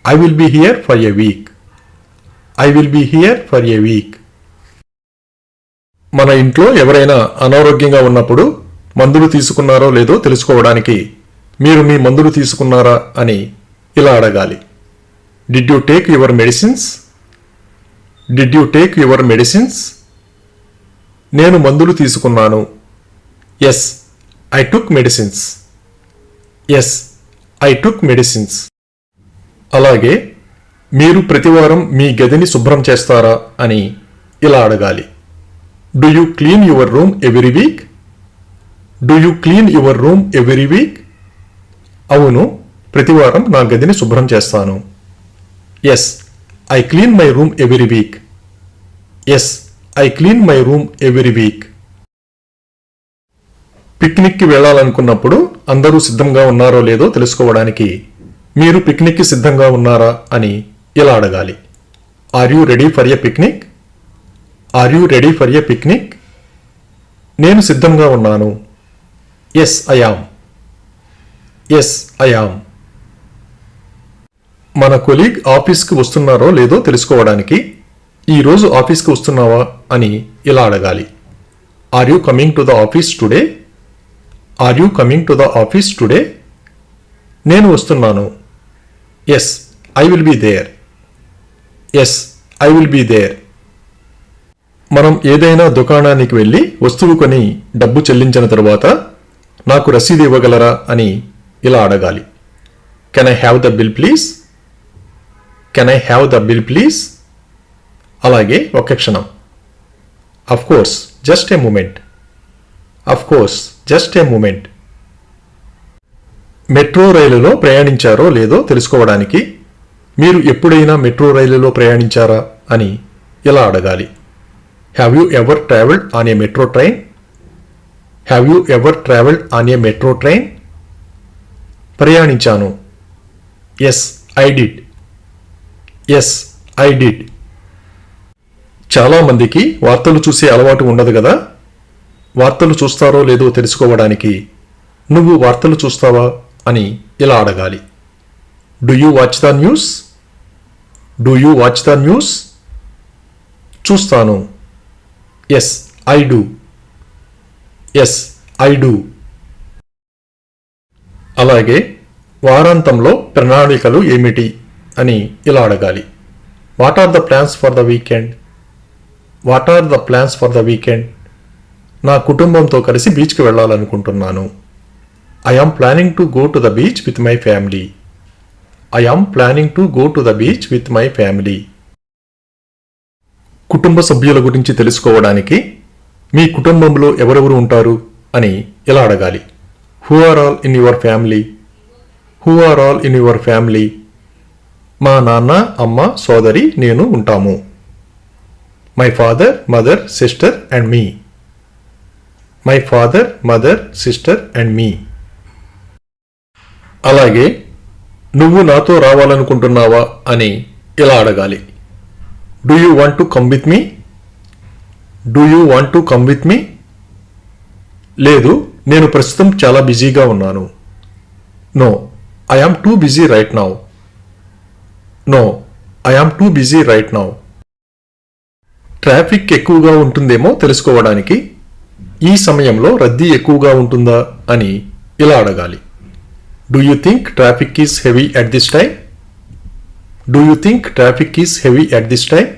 A: I will be here for a week. I will be here for a week. మన ఇంట్లో ఎవరైనా అనారోగ్యంగా ఉన్నప్పుడు మందులు తీసుకున్నారో లేదో తెలుసుకోవడానికి మీరు మీ మందులు తీసుకున్నారా అని ఇలా అడగాలి. Did you take your medicines? Did you take your medicines? నేను మందులు తీసుకున్నాను. Yes, I took medicines. Yes, I took medicines. అలాగే మీరు ప్రతివారం మీ గదిని శుభ్రం చేస్తారా అని ఇలా అడగాలి. Do you clean your room every week? Do you clean your room every week? అవును, ప్రతివారం నా గదిని శుభ్రం చేస్తాను. Yes, I clean my room every week. Yes, I clean my room every week. పిక్నిక్కి వెళ్ళాలనుకున్నప్పుడు అందరూ సిద్ధంగా ఉన్నారో లేదో తెలుసుకోవడానికి మీరు పిక్నిక్కి సిద్ధంగా ఉన్నారా అని ఇలా అడగాలి. Are you ready for a picnic? Are you ready for a picnic? నేను సిద్ధంగా ఉన్నాను. Yes, I am. Yes, I am. మన కొలీగ్ ఆఫీస్కి వస్తున్నారో లేదో తెలుసుకోవడానికి ఈరోజు ఆఫీస్కి వస్తున్నావా అని ఇలా అడగాలి. Are you coming to the office today? Are you coming to the office today? నేను వస్తున్నాను. Yes, I will be there. Yes, I will be there. మనం ఏదైనా దుకాణానికి వెళ్ళి వస్తువు కొని డబ్బు చెల్లించిన తరువాత నాకు రసీదు ఇవ్వగలరా అని ఇలా అడగాలి. Can I have the bill please? Can I have the bill please? అలాగే ఒక్క క్షణం. Of course, just a moment. Of course, just a moment. Metro రైలులో ప్రయాణించారో లేదో తెలుసుకోవడానికి మీరు ఎప్పుడైనా మెట్రో రైలులో ప్రయాణించారా అని ఇలా అడగాలి. Have you ever travelled on a metro train? Have you ever travelled on a metro train? ప్రయాణించాను. I, I did. Yes, I డిడ్. చాలామందికి వార్తలు చూసే అలవాటు ఉండదు కదా. వార్తలు చూస్తారో లేదో తెలుసుకోవడానికి నువ్వు వార్తలు చూస్తావా అని ఇలా అడగాలి. Do you watch the news? Do you watch the news? చూస్తాను. I, I do. Yes, I డూ. అలాగే వారాంతంలో ప్రణాళికలు ఏమిటి అని ఇలా అడగాలి. What are the plans for the weekend? What are the plans for the weekend? నా కుటుంబంతో కలిసి బీచ్కి వెళ్ళాలనుకుంటున్నాను. I am planning to go to the beach with my family. I am planning to go to the beach with my family. కుటుంబ సభ్యుల గురించి తెలుసుకోవడానికి మీ కుటుంబంలో ఎవరెవరు ఉంటారు అని ఇలా అడగాలి. Who are all in your family? Who are all in your family? మా నాన్న, అమ్మ, సోదరి, నేను ఉంటాము. My father, mother, sister and me. My father, mother, sister and me. అలాగే నువ్వు నాతో రావాలనుకుంటున్నావా అని ఇలా అడగాలి. Do you want to come with me? Do you want to come with me? లేదు, నేను ప్రస్తుతం చాలా బిజీగా ఉన్నాను. No, I am too busy right now. No, I am too busy right now. Traffic ఎక్కువగా ఉంటుందేమో తెలుసుకోవడానికి ఈ సమయంలో రద్దీ ఎక్కువగా ఉంటుందా అని ఇలా అడగాలి. Do you think traffic is heavy at this time? Do you think traffic is heavy at this time?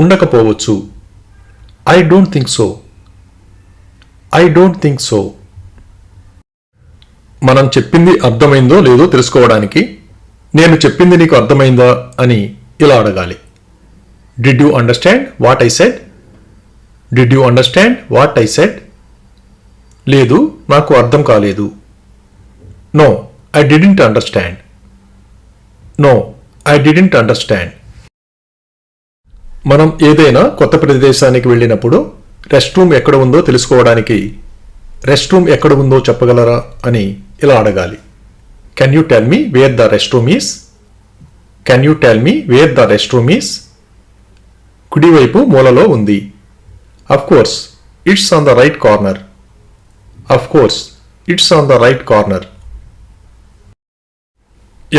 A: ఉండకపోవచ్చు. I don't think so. I don't think so. మనం చెప్పింది అర్థమైందో లేదో తెలుసుకోవడానికి నేను చెప్పింది నీకు అర్థమైందా అని ఇలా అడగాలి. Did you understand what I said? Did you understand what I said? లేదు, నాకు అర్థం కాలేదు. No, I didn't understand. No, I didn't understand. మనం ఏదైనా కొత్త ప్రదేశానికి వెళ్ళినప్పుడు రెస్ట్ రూమ్ ఎక్కడ ఉందో తెలుసుకోవడానికి రెస్ట్ రూమ్ ఎక్కడ ఉందో చెప్పగలరా అని ఇలా అడగాలి. Can you tell me wear the rest room is? Can you tell me wear the rest room is? కుడివైపు మూలలో ఉంది. Of course, it's on the right corner. Of course, it's on the right corner.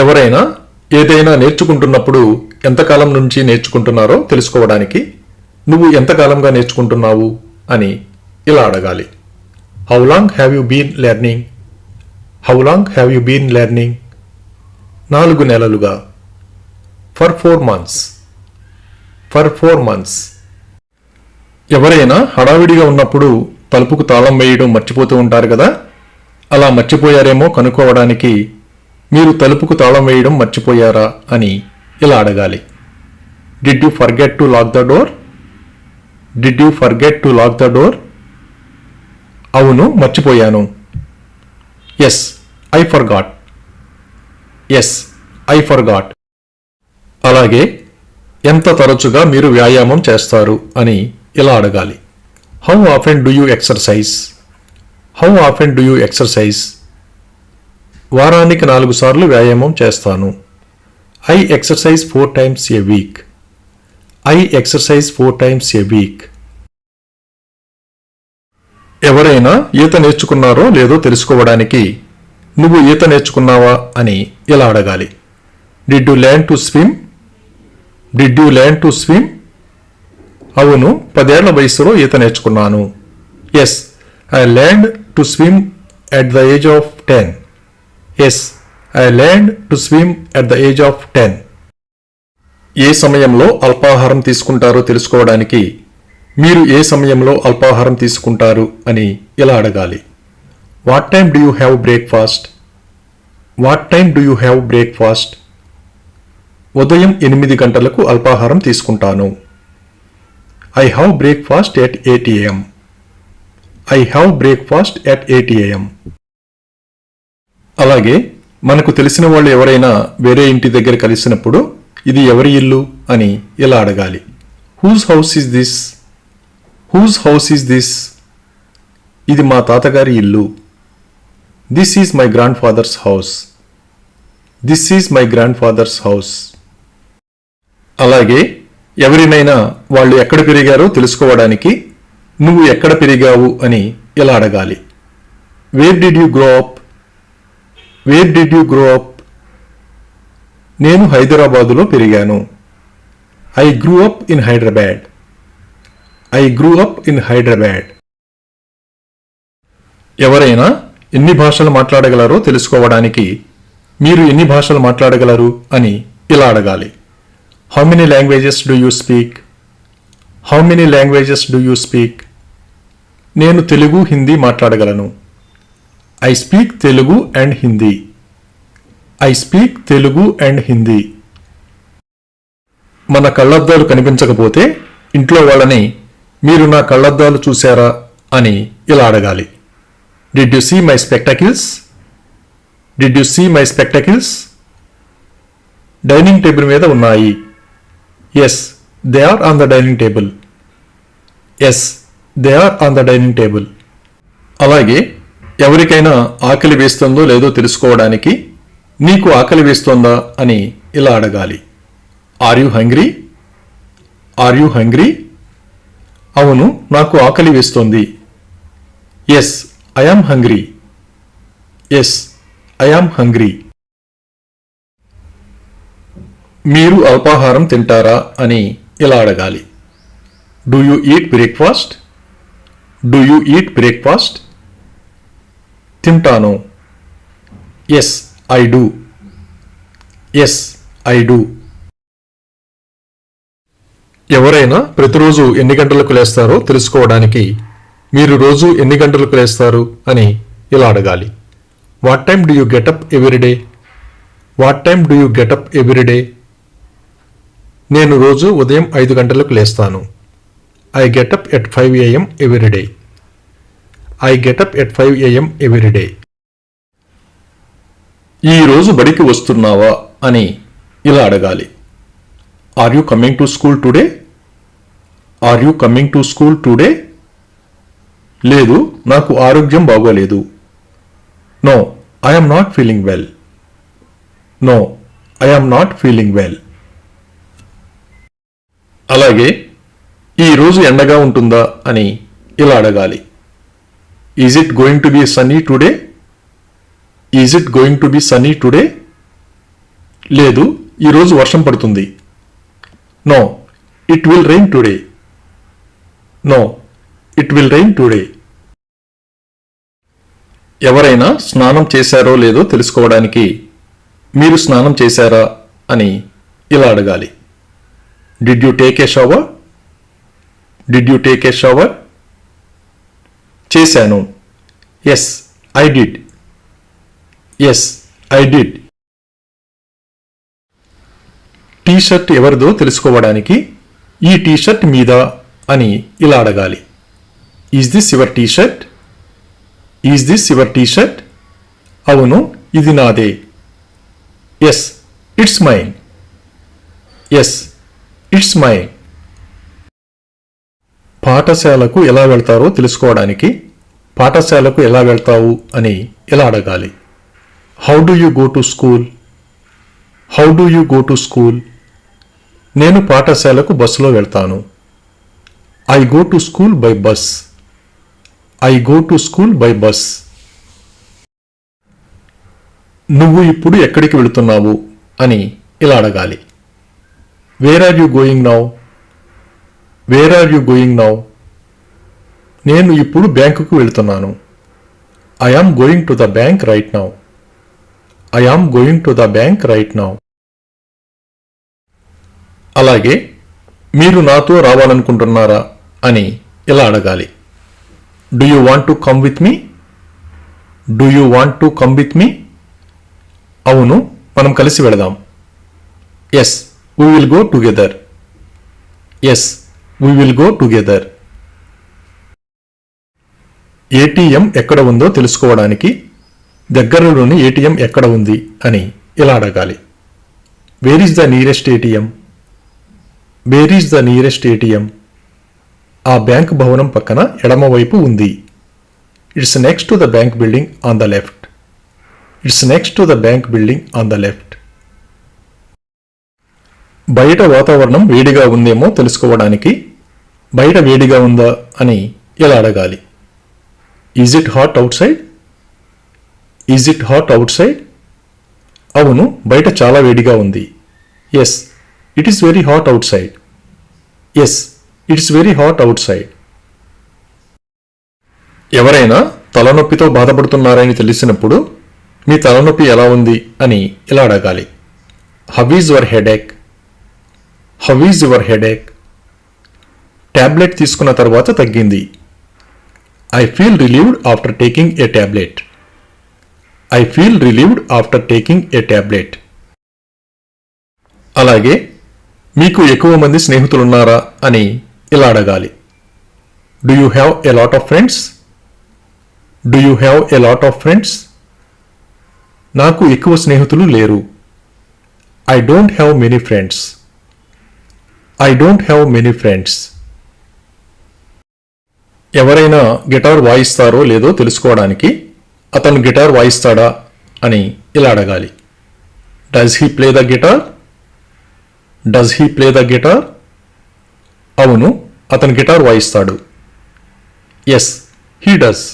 A: ఎవరైనా ఏదైనా నేర్చుకుంటున్నప్పుడు ఎంతకాలం నుంచి నేర్చుకుంటున్నారో తెలుసుకోవడానికి నువ్వు ఎంతకాలంగా నేర్చుకుంటున్నావు అని ఇలా అడగాలి. How long have you been learning? How long have you been learning? 4 నెలలుగా. For 4 months.
B: For 4 months. ఎవరైనా హడావిడిగా ఉన్నప్పుడు తలుపుకు తాళం వేయడం మర్చిపోతూ ఉంటారు కదా, అలా మర్చిపోయారేమో కనుక్కోవడానికి మీరు తలుపుకు తాళం వేయడం మర్చిపోయారా అని ఇలా అడగాలి. Did you forget to lock the door? Did you forget to lock the door? అవును, మర్చిపోయాను. Yes, I forgot. Yes, I forgot. అలాగే ఎంత తరచుగా మీరు వ్యాయామం చేస్తారు అని ఇలా అడగాలి. How often do you exercise? How often do you exercise? వారానికి 4 సార్లు వ్యాయామం చేస్తాను. I exercise 4 times a week. I exercise 4 times a week. ఎవరైనా ఈత నేర్చుకున్నారో లేదో తెలుసుకోవడానికి నువ్వు ఈత నేర్చుకున్నావా అని ఇలా అడగాలి. Did you learn to swim? Did you learn to swim? అవును, 10 ఏళ్ల వయసులో ఈత నేర్చుకున్నాను. Yes, I learned to swim at the age of 10. Yes, I learned to swim at the age of 10. ఏ సమయంలో అల్పాహారం తీసుకుంటారో తెలుసుకోవడానికి మీరు ఏ సమయంలో అల్పాహారం తీసుకుంటారు అని ఇలా అడగాలి. What time do you have breakfast? What time do you have breakfast? ఉదయం 8 గంటలకు అల్పాహారం తీసుకుంటాను. I have breakfast at 8 AM. I have breakfast at 8 AM. అలాగే మనకు తెలిసిన వాళ్ళు ఎవరైనా వేరే ఇంటి దగ్గర కలిసినప్పుడు ఇది ఎవరి ఇల్లు అని ఇలా అడగాలి. Whose house is this? Whose house is this? ఇది మా తాతగారి ఇల్లు. This is my grandfather's house. This is my grandfather's house. అలాగే ఎవరినైనా వాళ్ళు ఎక్కడ పెరిగారో తెలుసుకోవడానికి నువ్వు ఎక్కడ పెరిగావు అని ఇలా అడగాలి. Where did you grow up? Wear did you grow up? నేను హైదరాబాదులో పెరిగాను. I grew up in Hyderabad. I grew up in Hyderabad. ఎవరైనా ఎన్ని భాషలు మాట్లాడగలరో తెలుసుకోవడానికి మీరు ఎన్ని భాషలు మాట్లాడగలరు అని ఇలా అడగాలి. How many languages do you speak? How many languages do you speak? నేను తెలుగు, హిందీ మాట్లాడగలను. I speak Telugu and Hindi. I speak Telugu and Hindi. మన కళ్ళద్దాలు కనిపించకపోతే ఇంట్లో వాళ్ళని మీరు నా కళ్ళద్దాలు చూశారా అని ఇలా అడగాలి. Did you see my spectacles? Did you see my spectacles? Dining table మీద ఉన్నాయి. Yes, they are on the dining table. Yes, they are on the dining table. అలాగే ఎవరికైనా ఆకలి వేస్తుందో లేదో తెలుసుకోవడానికి నీకు ఆకలి వేస్తోందా అని ఇలా అడగాలి. Are you hungry? Are you hungry? అవును, నాకు ఆకలి వేస్తోంది. Yes, I am hungry. Yes, I am hungry. మీరు అల్పాహారం తింటారా అని ఇలా అడగాలి. Do you eat breakfast? Do you eat breakfast? తింటాను. Yes, I do. Yes, I do. ఎవరైనా ప్రతిరోజు ఎన్ని గంటలకు లేస్తారో తెలుసుకోవడానికి మీరు రోజు ఎన్ని గంటలకు లేస్తారు అని ఇలా అడగాలి. What time do you get up every day? What time do you get up every day? నేను రోజు ఉదయం 5 గంటలకు లేస్తాను. I get up at 5 AM every day. I get up at 5 AM every day. ఈ రోజు బడికి వస్తున్నావా అని ఇలా అడగాలి. Are you coming to school today? Are you coming to school today? లేదు, నాకు ఆరోగ్యం బాగోలేదు. No, I am not feeling well. No, I am not feeling well. అలాగే ఈ రోజు ఎండగా ఉంటుందా అని ఇలా అడగాలి. Is it going to be sunny today? Is it going to be sunny today? లేదు, ఈరోజు వర్షం పడుతుంది. No, it will rain today. No, it will rain today. ఎవరైనా స్నానం చేశారో లేదో తెలుసుకోవడానికి మీరు స్నానం చేశారా అని ఇలా అడగాలి. Did you take a shower? Did you take a shower? Yes. I I did. Yes I T. టీ షర్ట్ ఎవరిదో తెలుసుకోవడానికి ఈ టీ షర్ట్ మీద అని ఇలా అడగాలి. Is this your T shirt? Is this your T shirt? Yes, it's mine. Yes it's mine. Yes it's మైన్. పాఠశాలకు ఎలా వెళ్తారో తెలుసుకోవడానికి పాఠశాలకు ఎలా వెళ్తావు అని ఎలా అడగాలి. How do you go to school? How do you go to school? నేను పాఠశాలకు బస్సులో వెళ్తాను. I go to school by bus. I go to school by bus. నువ్వు ఇప్పుడు ఎక్కడికి వెళుతున్నావు అని ఇలా అడగాలి. Where are you going now? Where are you going now? నేను ఇప్పుడు బ్యాంకుకు వెళుతున్నాను. I am going to the bank right now. I am going to the bank right now. అలాగే మీరు నాతో రావాలనుకుంటున్నారా అని ఇలా అడగాలి. Do you want to come with me? Do you want to come with me? అవును, మనం కలిసి వెళదాం. Yes we will go together. Yes we will go together. ATM ఎక్కడ ఉందో తెలుసుకోవడానికి దగ్గరలోని ఏటీఎం ఎక్కడ ఉంది అని ఇలా అడగాలి. Where is the nearest ATM? Where is the nearest ATM? ఆ బ్యాంక్ భవనం పక్కన ఎడమవైపు ఉంది. It's next to the bank building on the left. It's next to the bank building on the left. బయట వాతావరణం వేడిగా ఉందేమో తెలుసుకోవడానికి బయట వేడిగా ఉందా అని ఇలా అడగాలి. Is it hot outside? Is it hot outside? అవును, బయట చాలా వేడిగా ఉంది. Yes it is very hot outside. Yes it's very hot outside. ఎవరైనా తలనొప్పితో బాధపడుతున్నారని తెలిసినప్పుడు మీ తలనొప్పి ఎలా ఉంది అని ఇలా అడగాలి. How is your headache? How is your headache? Tablet తీసుకున్న తర్వాత తగ్గింది. I feel relieved after taking a tablet. I feel relieved after taking a tablet. అలాగే మీకు ఎక్కువ మంది స్నేహితులున్నారా అని ఇలా అడగాలి. Do you have a lot of friends? Do you have a lot of friends? నాకు ఎక్కువ స్నేహితులు లేరు. I don't have many friends. I don't have many friends. ఎవరైనా గిటార్ వాయిస్తారో లేదో తెలుసుకోవడానికి అతను గిటార్ వాయిస్తాడా అని ఇలా అడగాలి. Does he play the guitar? Does he play the guitar? అవును, అతను గిటార్ వాయిస్తాడు. Yes he does.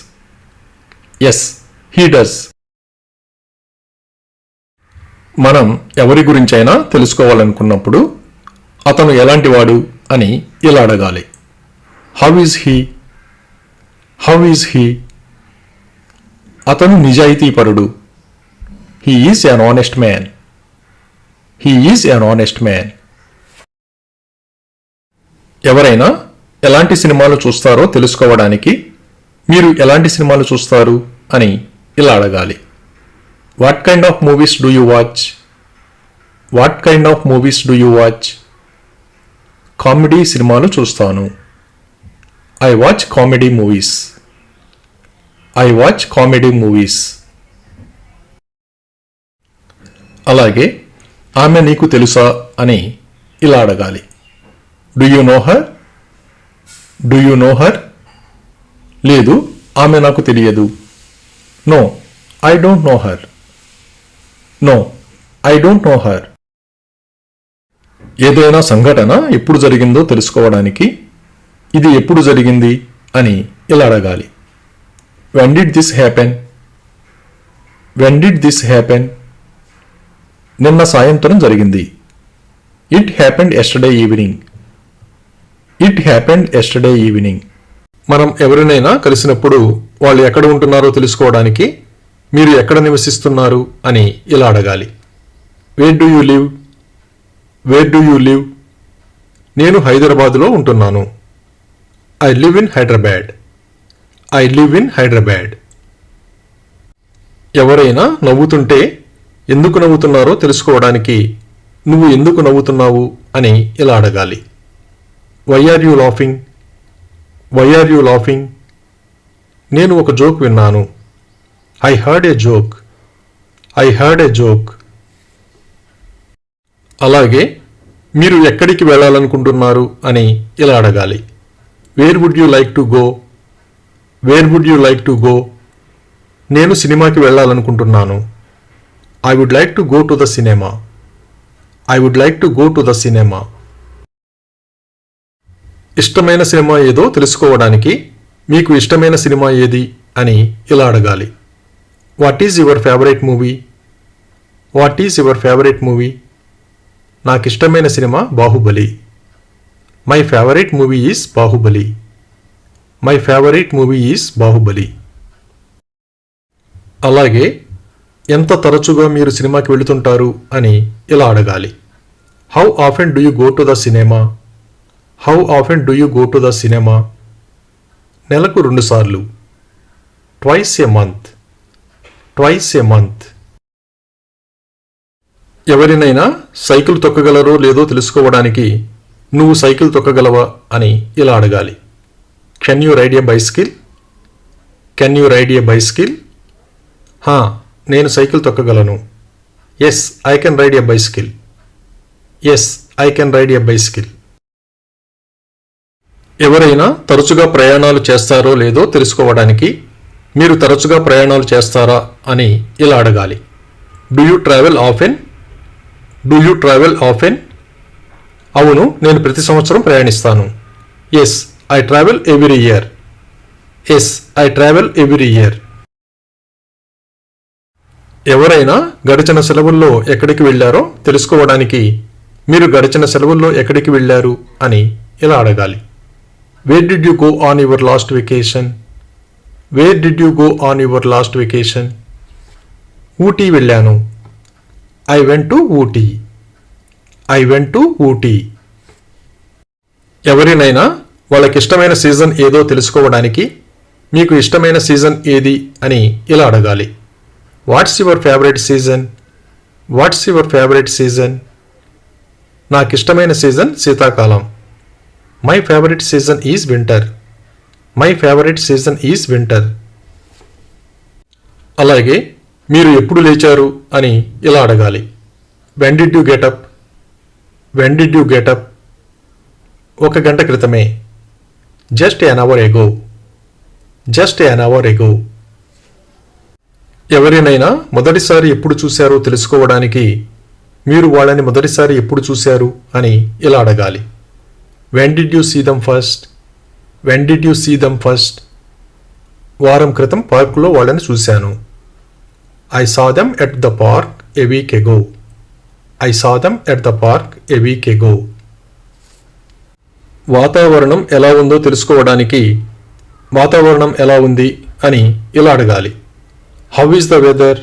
B: Yes he does. మనం ఎవరి గురించైనా తెలుసుకోవాలనుకున్నప్పుడు అతను ఎలాంటివాడు అని ఇలా అడగాలి. How is he? How is he? అతను నిజాయితీపరుడు. He is an honest man. He is an honest man. ఎవరైనా ఎలాంటి సినిమాలు చూస్తారో తెలుసుకోవడానికి మీరు ఎలాంటి సినిమాలు చూస్తారు అని ఇలా అడగాలి. What kind of movies do you watch? What kind of movies do you watch? Comedy సినిమాలు చూస్తాను. I watch comedy movies. I watch comedy movies. అలాగే ఆమె నీకు తెలుసా అని ఇలా అడగాలి. Do you know her? Do you know her? లేదు, ఆమె నాకు తెలియదు. No I don't know her. No I don't know her. ఏదైనా సంఘటన ఎప్పుడు జరిగిందో తెలుసుకోవడానికి ఇది ఎప్పుడు జరిగింది అని ఇలా అడగాలి. When did this happen? When did this happen? నిన్న సాయంత్రం జరిగింది. It happened yesterday evening. It happened yesterday evening. మనం ఎవరినైనా కలిసినప్పుడు వాళ్ళు ఎక్కడ ఉంటున్నారో తెలుసుకోవడానికి మీరు ఎక్కడ నివసిస్తున్నారు అని ఇలా అడగాలి. Where do you live? Where do you live? నేను హైదరాబాదులో ఉంటున్నాను. I live in Hyderabad. I live in Hyderabad. ఎవరైనా నవ్వుతుంటే ఎందుకు నవ్వుతున్నారో తెలుసుకోవడానికి నువ్వు ఎందుకు నవ్వుతున్నావు అని ఇలా అడగాలి. Why are you laughing? Why are you laughing? నేను ఒక జోక్ విన్నాను. I heard a joke. I heard a joke. అలాగే మీరు ఎక్కడికి వెళ్ళాలనుకుంటున్నారు అని ఇలా అడగాలి. Where would you like to go? Where would you like to go? నేను సినిమాకి వెళ్ళాలనుకుంటున్నాను. I would like to go to the cinema. I would like to go to the cinema. ఇష్టమైన సినిమా ఏదో తెలుసుకోవడానికి మీకు ఇష్టమైన సినిమా ఏది అని ఇలా అడగాలి. What is your favourite movie? What is your favourite movie? నాకు ఇష్టమైన cinema Baahubali. My favourite movie is Baahubali. My favourite movie is Baahubali. అలాగే ఎంత తరచుగా మీరు సినిమాకి వెళుతుంటారు అని ఇలా అడగాలి. How often do you go to the cinema? How often do you go to the cinema? నెలకు 2 సార్లు. Twice a month. Twice a month. ఎవరినైనా సైకిల్ తొక్కగలరో లేదో తెలుసుకోవడానికి నువ్వు సైకిల్ తొక్కగలవా అని ఇలా అడగాలి. Can you ride a bicycle? Can you ride a bicycle? నేను సైకిల్ తొక్కగలను. Yes I can ride a bicycle. Yes I can ride a bicycle. ఎవరైనా తరచుగా ప్రయాణాలు చేస్తారో లేదో తెలుసుకోవడానికి మీరు తరచుగా ప్రయాణాలు చేస్తారా అని ఇలా అడగాలి. Do you travel often? Do you travel often? అవును, నేను ప్రతి సంవత్సరం ప్రయాణిస్తాను. Yes I travel every year. Yes I travel every year. ఎవరైనా గడిచిన సెలవుల్లో ఎక్కడికి వెళ్ళారో తెలుసుకోవడానికి మీరు గడిచిన సెలవుల్లో ఎక్కడికి వెళ్ళారు అని ఇలా అడగాలి. Where did you go on your last vacation? Where did you go on your last vacation? Ooty వెళ్ళాను. I went to Ooty. I went to Ooty. ఎవరినైనా వాళ్ళకిష్టమైన సీజన్ ఏదో తెలుసుకోవడానికి మీకు ఇష్టమైన సీజన్ ఏది అని ఇలా అడగాలి. What's your favourite season? What's your favourite season? నాకు ఇష్టమైన సీజన్ శీతాకాలం. My favourite season is winter. My favourite season is winter. అలాగే మీరు ఎప్పుడు లేచారు అని ఇలా అడగాలి. When did you getup? When did you getup? 1 గంట క్రితమే. Just an hour ago. Just an hour ago. ఎవరినైనా మొదటిసారి ఎప్పుడు చూశారో తెలుసుకోవడానికి మీరు వాళ్ళని మొదటిసారి ఎప్పుడు చూశారు అని ఇలా అడగాలి. When did you see them first? When did you see them first? వారం క్రితం పార్కులో వాళ్ళని చూశాను. I saw them at the park a week ago. I saw them at the park a week ago. వాతావరణం ఎలా ఉందో తెలుసుకోవడానికి వాతావరణం ఎలా ఉంది అని ఇలా అడగాలి. How is the weather?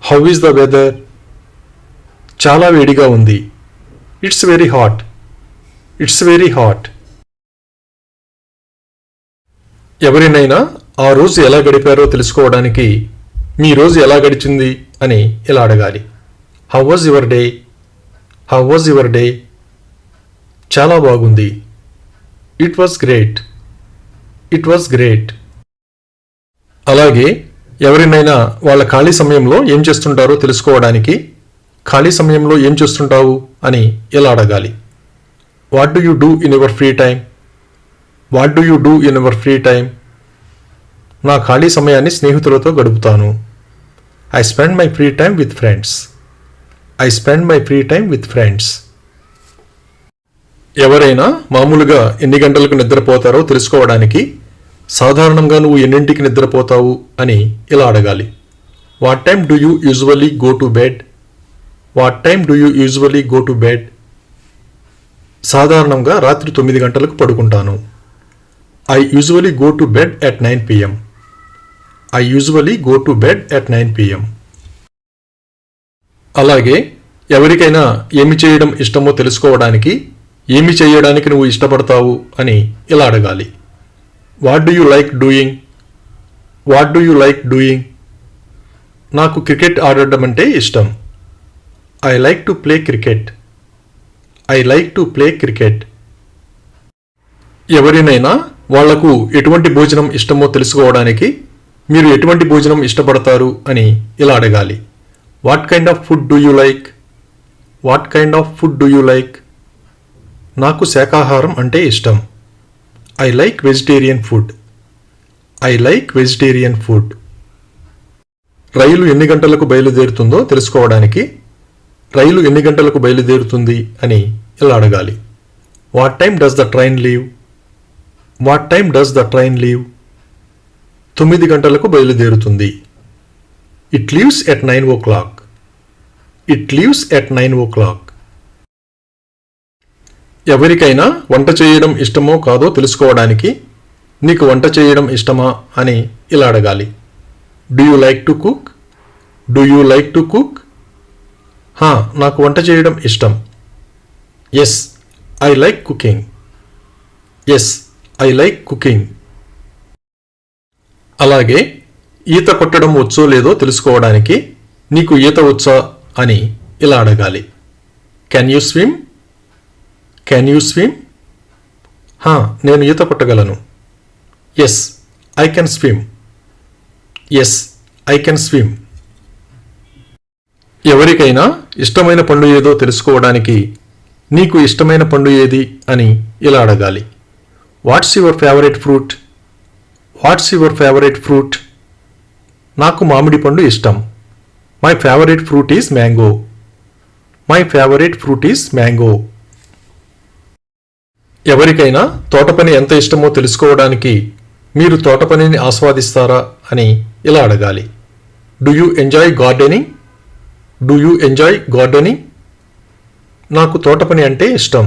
B: How is the weather? చాలా వేడిగా ఉంది. It's very hot. It's very hot. ఎవరినైనా ఆ రోజు ఎలా గడిపారో తెలుసుకోవడానికి మీ రోజు ఎలా గడిచింది అని ఇలా అడగాలి. How was your day? How was your day? చాలా బాగుంది. It was great. It was great. అలాగే ఎవరినైనా వాళ్ళ ఖాళీ సమయంలో ఏం చేస్తుంటారో తెలుసుకోవడానికి ఖాళీ సమయంలో ఏం చేస్తుంటావు అని ఇలా అడగాలి. What do you do in your free time? What do you do in your free time? నా ఖాళీ సమయాన్ని స్నేహితులతో గడుపుతాను. I spend my free time with friends. I spend my free time with friends. ఎవరైనా మామూలుగా ఎన్ని గంటలకు నిద్రపోతారో తెలుసుకోవడానికి సాధారణంగా నువ్వు ఎన్నింటికి నిద్రపోతావు అని ఇలా అడగాలి. What time do you usually go to bed? What time do you usually go to bed? సాధారణంగా రాత్రి 9 గంటలకు పడుకుంటాను. I usually go to bed at 9 PM. I usually go to bed at 9 PM. అలాగే ఎవరికైనా ఏమి చేయడం ఇష్టమో తెలుసుకోవడానికి ఏమి చేయడానికి నువ్వు ఇష్టపడతావు అని ఇలా అడగాలి. What do you like doing? What do you like doing? నాకు క్రికెట్ ఆడడం అంటే ఇష్టం. I like to play cricket. I like to play cricket. ఎవరినైనా వాళ్లకు ఎటువంటి భోజనం ఇష్టమో తెలుసుకోవడానికి మీరు ఎటువంటి భోజనం ఇష్టపడతారు అని ఇలా అడగాలి. What kind of food do you like? What kind of food do you like? నాకు శాకాహారం అంటే ఇష్టం. I like vegetarian food. I like vegetarian food. రైలు ఎన్ని గంటలకు బయలుదేరుతుందో తెలుసుకోవడానికి రైలు ఎన్ని గంటలకు బయలుదేరుతుంది అని ఇలా అడగాలి. What time does the train leave? What time does the train leave? 9 గంటలకు బయలుదేరుతుంది. It leaves at 9 o'clock. It leaves at 9 o'clock. ఎవరికైనా వంట చేయడం ఇష్టమో కాదో తెలుసుకోవడానికి నీకు వంట చేయడం ఇష్టమా అని ఇలా అడగాలి. Do you like to cook? Do you like to cook? నాకు వంట చేయడం ఇష్టం. Yes, I like cooking. Yes, I like cooking. అలాగే ఈత కొట్టడం వచ్చో లేదో తెలుసుకోవడానికి నీకు ఈత వచ్చా అని ఇలా అడగాలి. Can you swim? Can you swim? నేను ఈత కొట్టగలను. Yes, I can swim. Yes, I can swim. ఎవరికైనా ఇష్టమైన పండు ఏదో తెలుసుకోవడానికి నీకు ఇష్టమైన పండు ఏది అని ఇలా అడగాలి. What's your favourite fruit? What's your favourite fruit? నాకు మామిడి పండు ఇష్టం. My favourite fruit is mango. My favourite fruit is mango. ఎవరికైనా తోట పని ఎంత ఇష్టమో తెలుసుకోవడానికి మీరు తోట పనిని ఆస్వాదిస్తారా అని ఇలా అడగాలి. Do you enjoy gardening? Do you enjoy gardening? నాకు తోట పని అంటే ఇష్టం.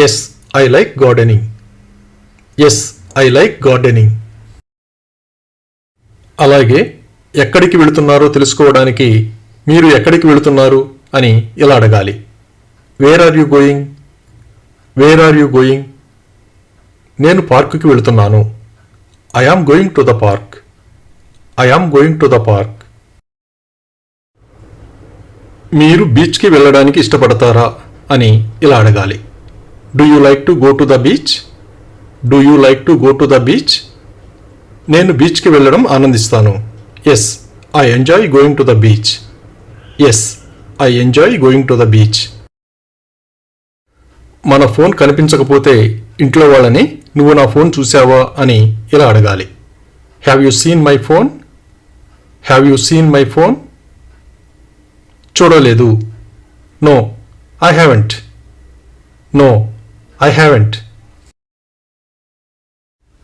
B: Yes, I like gardening. Yes, I like gardening. అలాగే ఎక్కడికి వెళుతున్నారో తెలుసుకోవడానికి మీరు ఎక్కడికి వెళుతున్నారు అని ఇలా అడగాలి. Where are you going? Where are you going? నేను పార్కుకి వెళుతున్నాను. I am going to the park. I am going to the park. మీరు బీచ్కి వెళ్ళడానికి ఇష్టపడతారా అని ఇలా అడగాలి. Do you like to go to the beach? Do you like to go to the beach? నేను బీచ్కి వెళ్ళడం ఆనందిస్తాను. Yes, I enjoy going to the beach. Yes, I enjoy going to the beach. మన ఫోన్ కనిపించకపోతే ఇంట్లో వాళ్ళని నువ్వు నా ఫోన్ చూసావా అని ఇలా అడగాలి. Have you seen my phone? Have you seen my phone? చూడలేదు. No, I haven't. No, I haven't.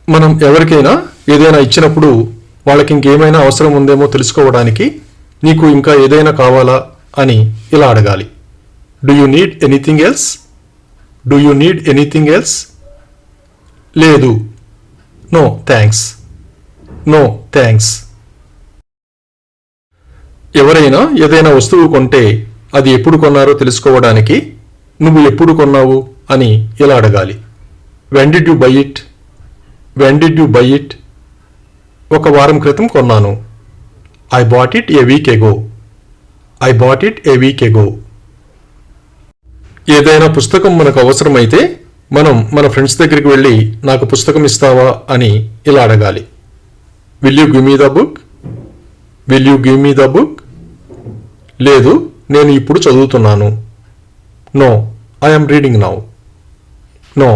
B: మనం ఎవరికైనా ఏదైనా ఇచ్చినప్పుడు వాళ్ళకి ఇంకేమైనా అవసరం ఉందేమో తెలుసుకోవడానికి నీకు ఇంకా ఏదైనా కావాలా అని ఇలా అడగాలి. Do you need anything else? Do you need anything else? లేదు. No thanks. No thanks. ఎవరైనా ఏదైనా వస్తువు కొంటే అది ఎప్పుడు కొన్నారో తెలుసుకోవడానికి నువ్వు ఎప్పుడు కొన్నావు అని ఇలా అడగాలి. When did you buy it? When did you buy it? ఒక వారం క్రితం కొన్నాను. I bought it a week ago. I bought it a week ago. ఏదైనా పుస్తకం మనకు అవసరమైతే మనం మన ఫ్రెండ్స్ దగ్గరికి వెళ్ళి నాకు పుస్తకం ఇస్తావా అని ఇలా అడగాలి. Will you give me the book? Will you give me the book? లేదు, నేను ఇప్పుడు చదువుతున్నాను. No, I am reading now. No,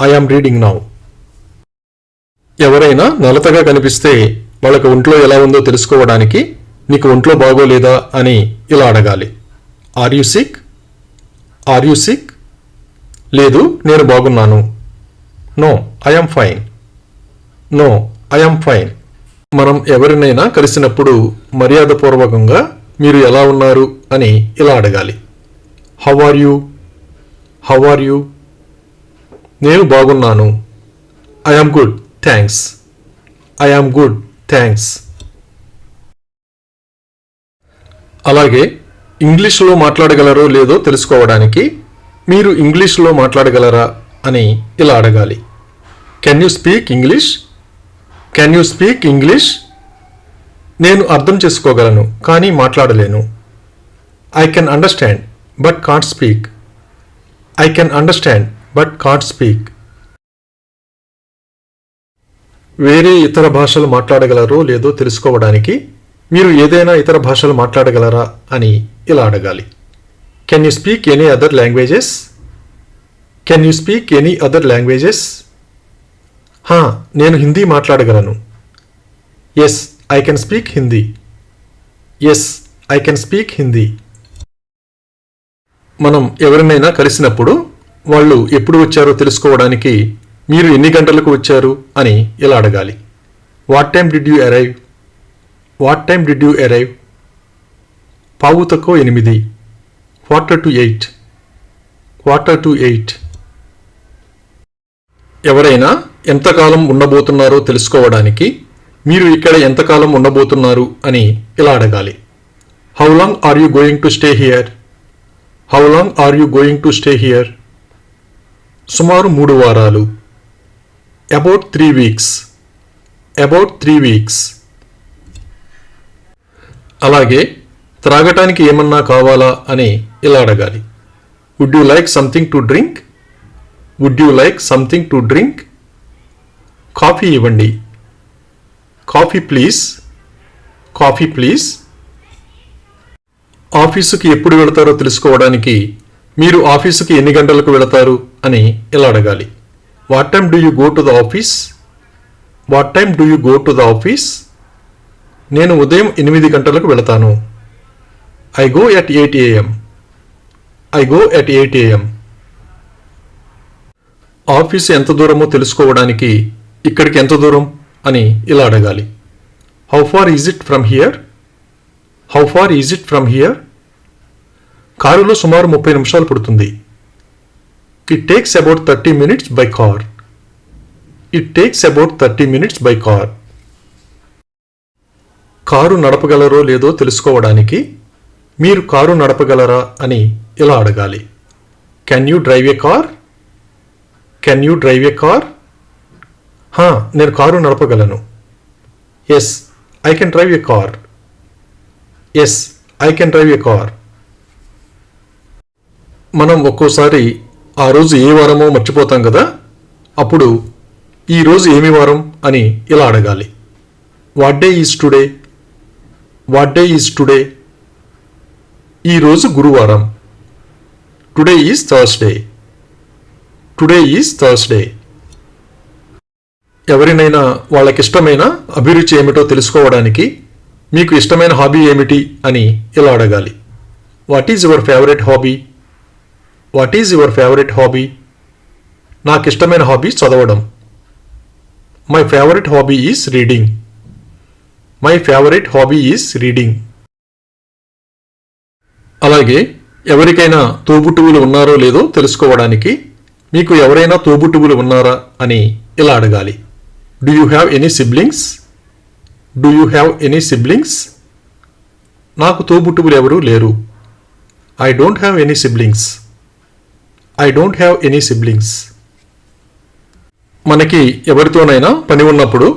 B: I am reading now. ఎవరైనా నలతగా కనిపిస్తే వాళ్ళకి ఒంట్లో ఎలా ఉందో తెలుసుకోవడానికి నీకు ఒంట్లో బాగోలేదా అని ఇలా అడగాలి. Are you sick? Are you sick? లేదు, నేను బాగున్నాను. No, I am fine. No, I am fine. మనం ఎవరినైనా కలిసినప్పుడు మర్యాదపూర్వకంగా మీరు ఎలా ఉన్నారు అని ఇలా అడగాలి. How are you? How are you? నేను బాగున్నాను. I am good, thanks. I am good, thanks. అలాగే ఇంగ్లీష్లో మాట్లాడగలరో లేదో తెలుసుకోవడానికి మీరు ఇంగ్లీష్లో మాట్లాడగలరా అని ఇలా అడగాలి. Can you speak English? Can you speak English? నేను అర్థం చేసుకోగలను కానీ మాట్లాడలేను. I can understand but can't speak. I can understand but can't speak. వేరే ఇతర భాషలు మాట్లాడగలరో లేదో తెలుసుకోవడానికి మీరు ఏదైనా ఇతర భాషలు మాట్లాడగలరా అని ఇలా అడగాలి. Can you speak any other languages? Can you speak any other languages? నేను హిందీ మాట్లాడగలను. Yes I can speak Hindi. Yes I can speak Hindi. మనం ఎవరినైనా కలిసినప్పుడు వాళ్ళు ఎప్పుడు వచ్చారో తెలుసుకోవడానికి మీరు ఎన్ని గంటలకు వచ్చారు అని ఇలా అడగాలి. What time did you arrive? What time did you arrive? 7:45. 7:45. 7:45. ఎవరైనా ఎంతకాలం ఉండబోతున్నారో తెలుసుకోవడానికి మీరు ఇక్కడ ఎంతకాలం ఉండబోతున్నారు అని ఇలా అడగాలి. How long are you going to stay here? How long are you going to stay here? సుమారు 3 వారాలు. About 3 weeks. About 3 weeks. అలాగే త్రాగటానికి ఏమన్నా కావాలా అని ఇలా అడగాలి. Would you like something to drink? Would you like something to drink? Coffee ఇవ్వండి. Coffee please. Coffee please. ఆఫీసుకి ఎప్పుడు వెళతారో తెలుసుకోవడానికి మీరు ఆఫీసుకి ఎన్ని గంటలకు వెళతారు అని ఇలా అడగాలి. What time do you go to the office? What time do you go to the office? నేను ఉదయం 8 గంటలకు వెళతాను. I go at 8 AM. I go at 8 AM. Office ఎంత దూరమో తెలుసుకోవడానికి ఇక్కడికి ఎంత దూరం అని ఇలా అడగాలి. How far is it from here? How far is it from here? కారులో సుమారు 30 నిమిషాలు పడుతుంది. It takes about 30 minutes by car. It takes about 30 minutes by car. Car నడపగలరో లేదో తెలుసుకోవడానికి మీరు కారు నడపగలరా అని ఇలా అడగాలి. Can you drive a car? Can you drive a car? నేను కారు నడపగలను. Yes I can drive a car. Yes I can drive a car. మనం ఒక్కోసారి ఆ రోజు ఏ వారమో మర్చిపోతాం కదా, అప్పుడు ఈ రోజు ఏమి వారం అని ఇలా అడగాలి. What day is today? What day is today? ఈరోజు గురువారం. Today is Thursday. Today is Thursday. ఎవరినైనా వాళ్ళకిష్టమైన అభిరుచి ఏమిటో తెలుసుకోవడానికి మీకు ఇష్టమైన హాబీ ఏమిటి అని ఇలా అడగాలి. What is your favourite hobby? What is your favourite hobby? నాకు ఇష్టమైన హాబీ చదవడం. My favourite hobby is reading. My favourite hobby is reading. అలాగే ఎవరికైనా తోబుట్టువులు ఉన్నారో లేదో తెలుసుకోవడానికి మీకు ఎవరైనా తోబుట్టువులు ఉన్నారా అని ఇలా అడగాలి. Do you have any siblings? Do you have any siblings? నాకు తోబుట్టువులు ఎవరూ లేరు. I don't have any siblings. I don't have any siblings. మనకి ఎవరితోనైనా పని ఉన్నప్పుడు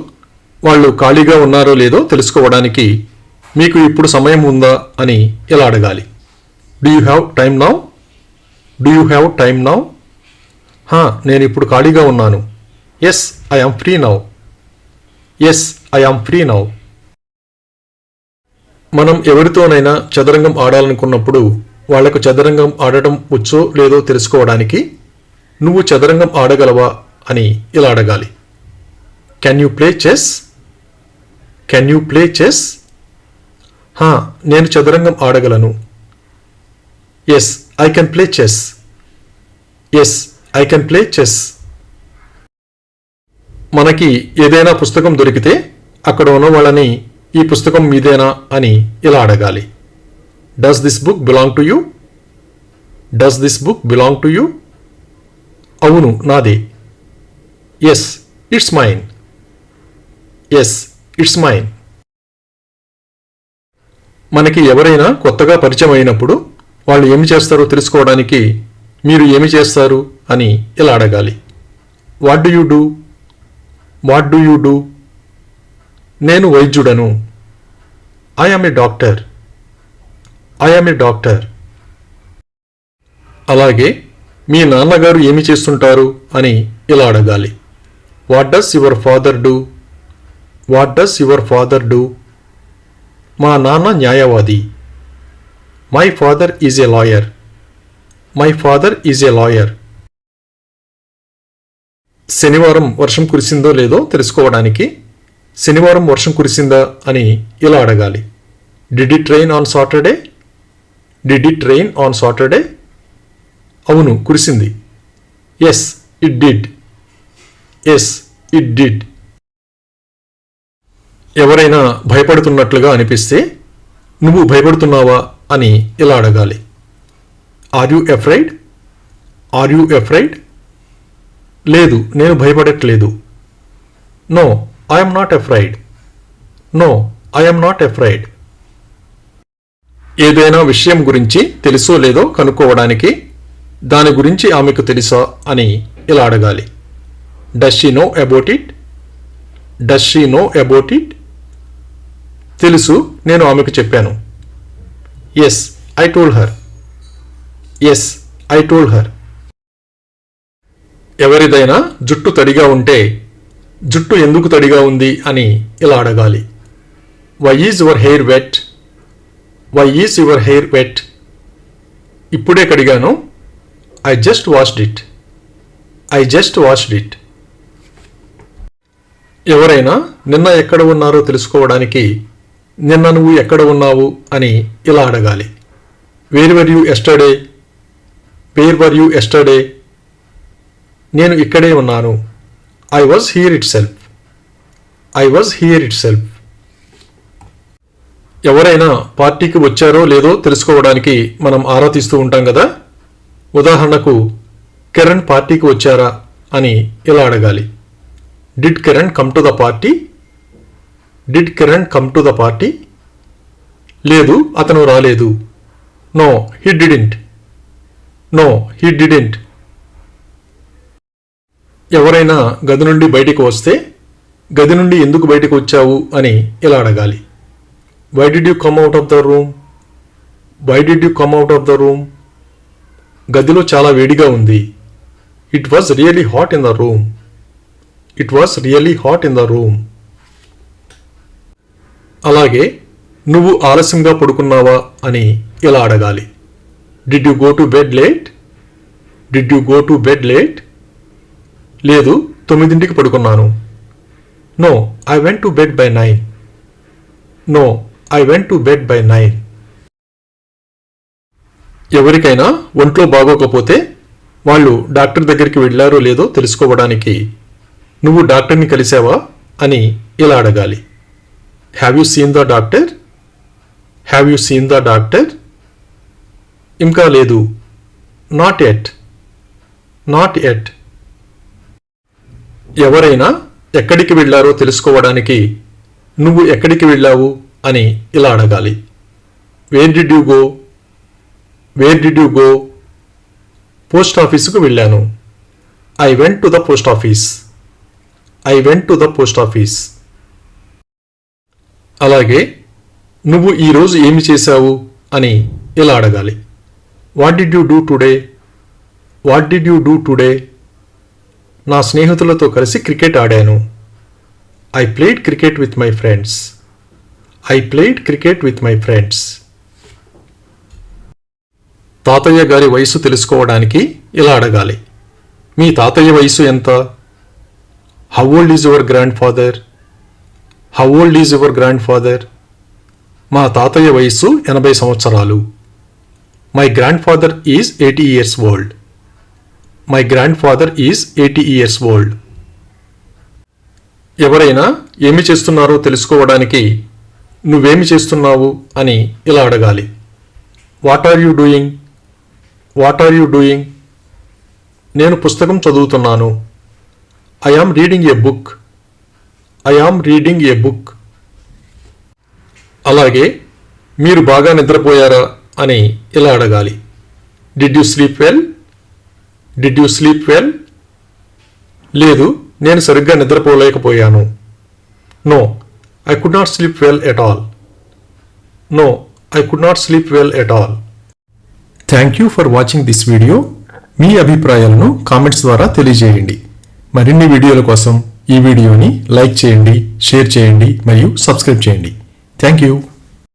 B: వాళ్ళు ఖాళీగా ఉన్నారో లేదో తెలుసుకోవడానికి మీకు ఇప్పుడు సమయం ఉందా అని ఇలా అడగాలి. Do you have time now? Do you have time now? నేను ఇప్పుడు ఖాళీగా ఉన్నాను. Yes I am free now. Yes I am free now. మనం ఎవరితోనైనా చదరంగం ఆడాలనుకున్నప్పుడు వాళ్లకు చదరంగం ఆడటం వచ్చో లేదో తెలుసుకోవడానికి నువ్వు చదరంగం ఆడగలవా అని ఇలా అడగాలి. Can you play chess? Can you play chess? నేను చదరంగం ఆడగలను. Yes I can play chess. Yes I can play chess. మనకి ఏదైనా పుస్తకం దొరికితే అక్కడ ఉన్న వాళ్ళని ఈ పుస్తకం మీదేనా అని ఇలా అడగాలి. Does this book belong to you? Does this book belong to you? అవును నాదే. Yes it's mine. Yes it's mine. మనకి ఎవరైనా కొత్తగా పరిచయం అయినప్పుడు వాళ్ళు ఏమి చేస్తారో తెలుసుకోవడానికి మీరు ఏమి చేస్తారు అని ఇలా అడగాలి. What do you do? What do you do? నేను వైద్యుడను. I am a doctor. I am a doctor. అలాగే మీ నాన్నగారు ఏమి చేస్తుంటారు అని ఇలా అడగాలి. What does your father do? What does your father do? మా నాన్న న్యాయవాది. My father is a lawyer. My father is a lawyer. శనివారం వర్షం కురిసిందో లేదో తెలుసుకోవడానికి శనివారం వర్షం కురిసిందా అని ఇలా అడగాలి. Did it rain on Saturday? Did it rain on Saturday? అవును, కురిసింది. Yes it did. Yes it did. ఎవరైనా భయపడుతున్నట్లుగా అనిపిస్తే నువ్వు భయపడుతున్నావా అని ఇలా అడగాలి. Are you afraid? Are you afraid? లేదు, నేను భయపడట్లేదు. No I'm not afraid. No I'm not afraid. ఏదైనా విషయం గురించి తెలుసో లేదో కనుక్కోవడానికి దాని గురించి ఆమెకు తెలుసా అని ఇలా అడగాలి. Does she know about it? Does she know about it? తెలుసు, నేను ఆమెకు చెప్పాను. Yes I told her. Yes I told her. ఎవరిదైనా జుట్టు తడిగా ఉంటే జుట్టు ఎందుకు తడిగా ఉంది అని ఇలా అడగాలి. Why is your hair wet? Why is your hair wet? ఇప్పుడే కడిగాను. I just washed it. I just washed it. ఎవరైనా నిన్న ఎక్కడ ఉన్నారో తెలుసుకోవడానికి నిన్న నువ్వు ఎక్కడ ఉన్నావు అని ఇలా అడగాలి. Where were you yesterday? Where were you yesterday? నేను ఇక్కడే ఉన్నాను. I was here it self. I was here it self. ఎవరైనా పార్టీకి వచ్చారో లేదో తెలుసుకోవడానికి మనం ఆరా తీస్తూ ఉంటాం కదా. ఉదాహరణకు కిరణ్ పార్టీకి వచ్చారా అని ఇలా అడగాలి. Did Kiran come to the party? Did Kiran come to the party? లేదు, అతను రాలేదు. No he didn't. No he didn't. ఎవరైనా గది నుండి బయటికి వస్తే గది నుండి ఎందుకు బయటకు వచ్చావు అని ఇలా అడగాలి. Why did you come out of the room? Why did you come out of the room? గదిలో చాలా వేడిగా ఉంది. It was really hot in the room. It was really hot in the room. అలాగే నువ్వు ఆలస్యంగా పడుకున్నావా అని ఇలా అడగాలి. Did you go to bed late? Did you go to bed late? లేదు, 9ంటికి పడుకున్నాను. No I went to bed by 9. No I went to bed by 9. ఎవరికైనా ఒంట్లో బాగోకపోతే వాళ్ళు డాక్టర్ దగ్గరికి వెళ్ళారో లేదో తెలుసుకోవడానికి నువ్వు డాక్టర్ని కలిసావా అని ఇలా అడగాలి. Have you seen the doctor? Have you seen the doctor? ఇంకా లేదు. Not at. Not at. ఎవరైనా ఎక్కడికి వెళ్ళారో తెలుసుకోవడానికి నువ్వు ఎక్కడికి వెళ్ళావు అని ఇలా అడగాలి. Where did you go? Wear did you go? Post ఆఫీసుకు వెళ్ళాను. I went to the post office. I went to the post office. అలాగే నువ్వు ఈరోజు ఏమి చేశావు అని ఇలా అడగాలి. What did you do today? What did you do today? నా స్నేహితులతో కలిసి క్రికెట్ ఆడాను. I played cricket with my friends. I played cricket with my friends. తాతయ్య గారి వయసు తెలుసుకోవడానికి ఇలా అడగాలి. మీ తాతయ్య వయసు ఎంత? How old is your grand father? How old is your grand father? మా తాతయ్య వయసు 80 సంవత్సరాలు. My grand father is 80 years old. My grand father is 80 years old. ఎవరైనా ఏమి చేస్తున్నారో తెలుసుకోవడానికి నువ్వేమి చేస్తున్నావు అని ఇలా అడగాలి. What are you doing? What are you doing? నేను పుస్తకం చదువుతున్నాను. I am reading a book. I am reading a book. అలాగే మీరు బాగా నిద్రపోయారా అని ఇలా అడగాలి. Did you sleep well? Did you sleep well? లేదు, నేను సరిగ్గా నిద్రపోలేకపోయాను. No, I could not sleep well at all. No, I could not sleep well at all. Thank you for watching this video. మీ అభిప్రాయాలను కామెంట్స్ ద్వారా తెలియజేయండి. మరిన్ని వీడియోల కోసం ఈ వీడియోని లైక్ చేయండి, షేర్ చేయండి మరియు సబ్స్క్రైబ్ చేయండి. Thank you.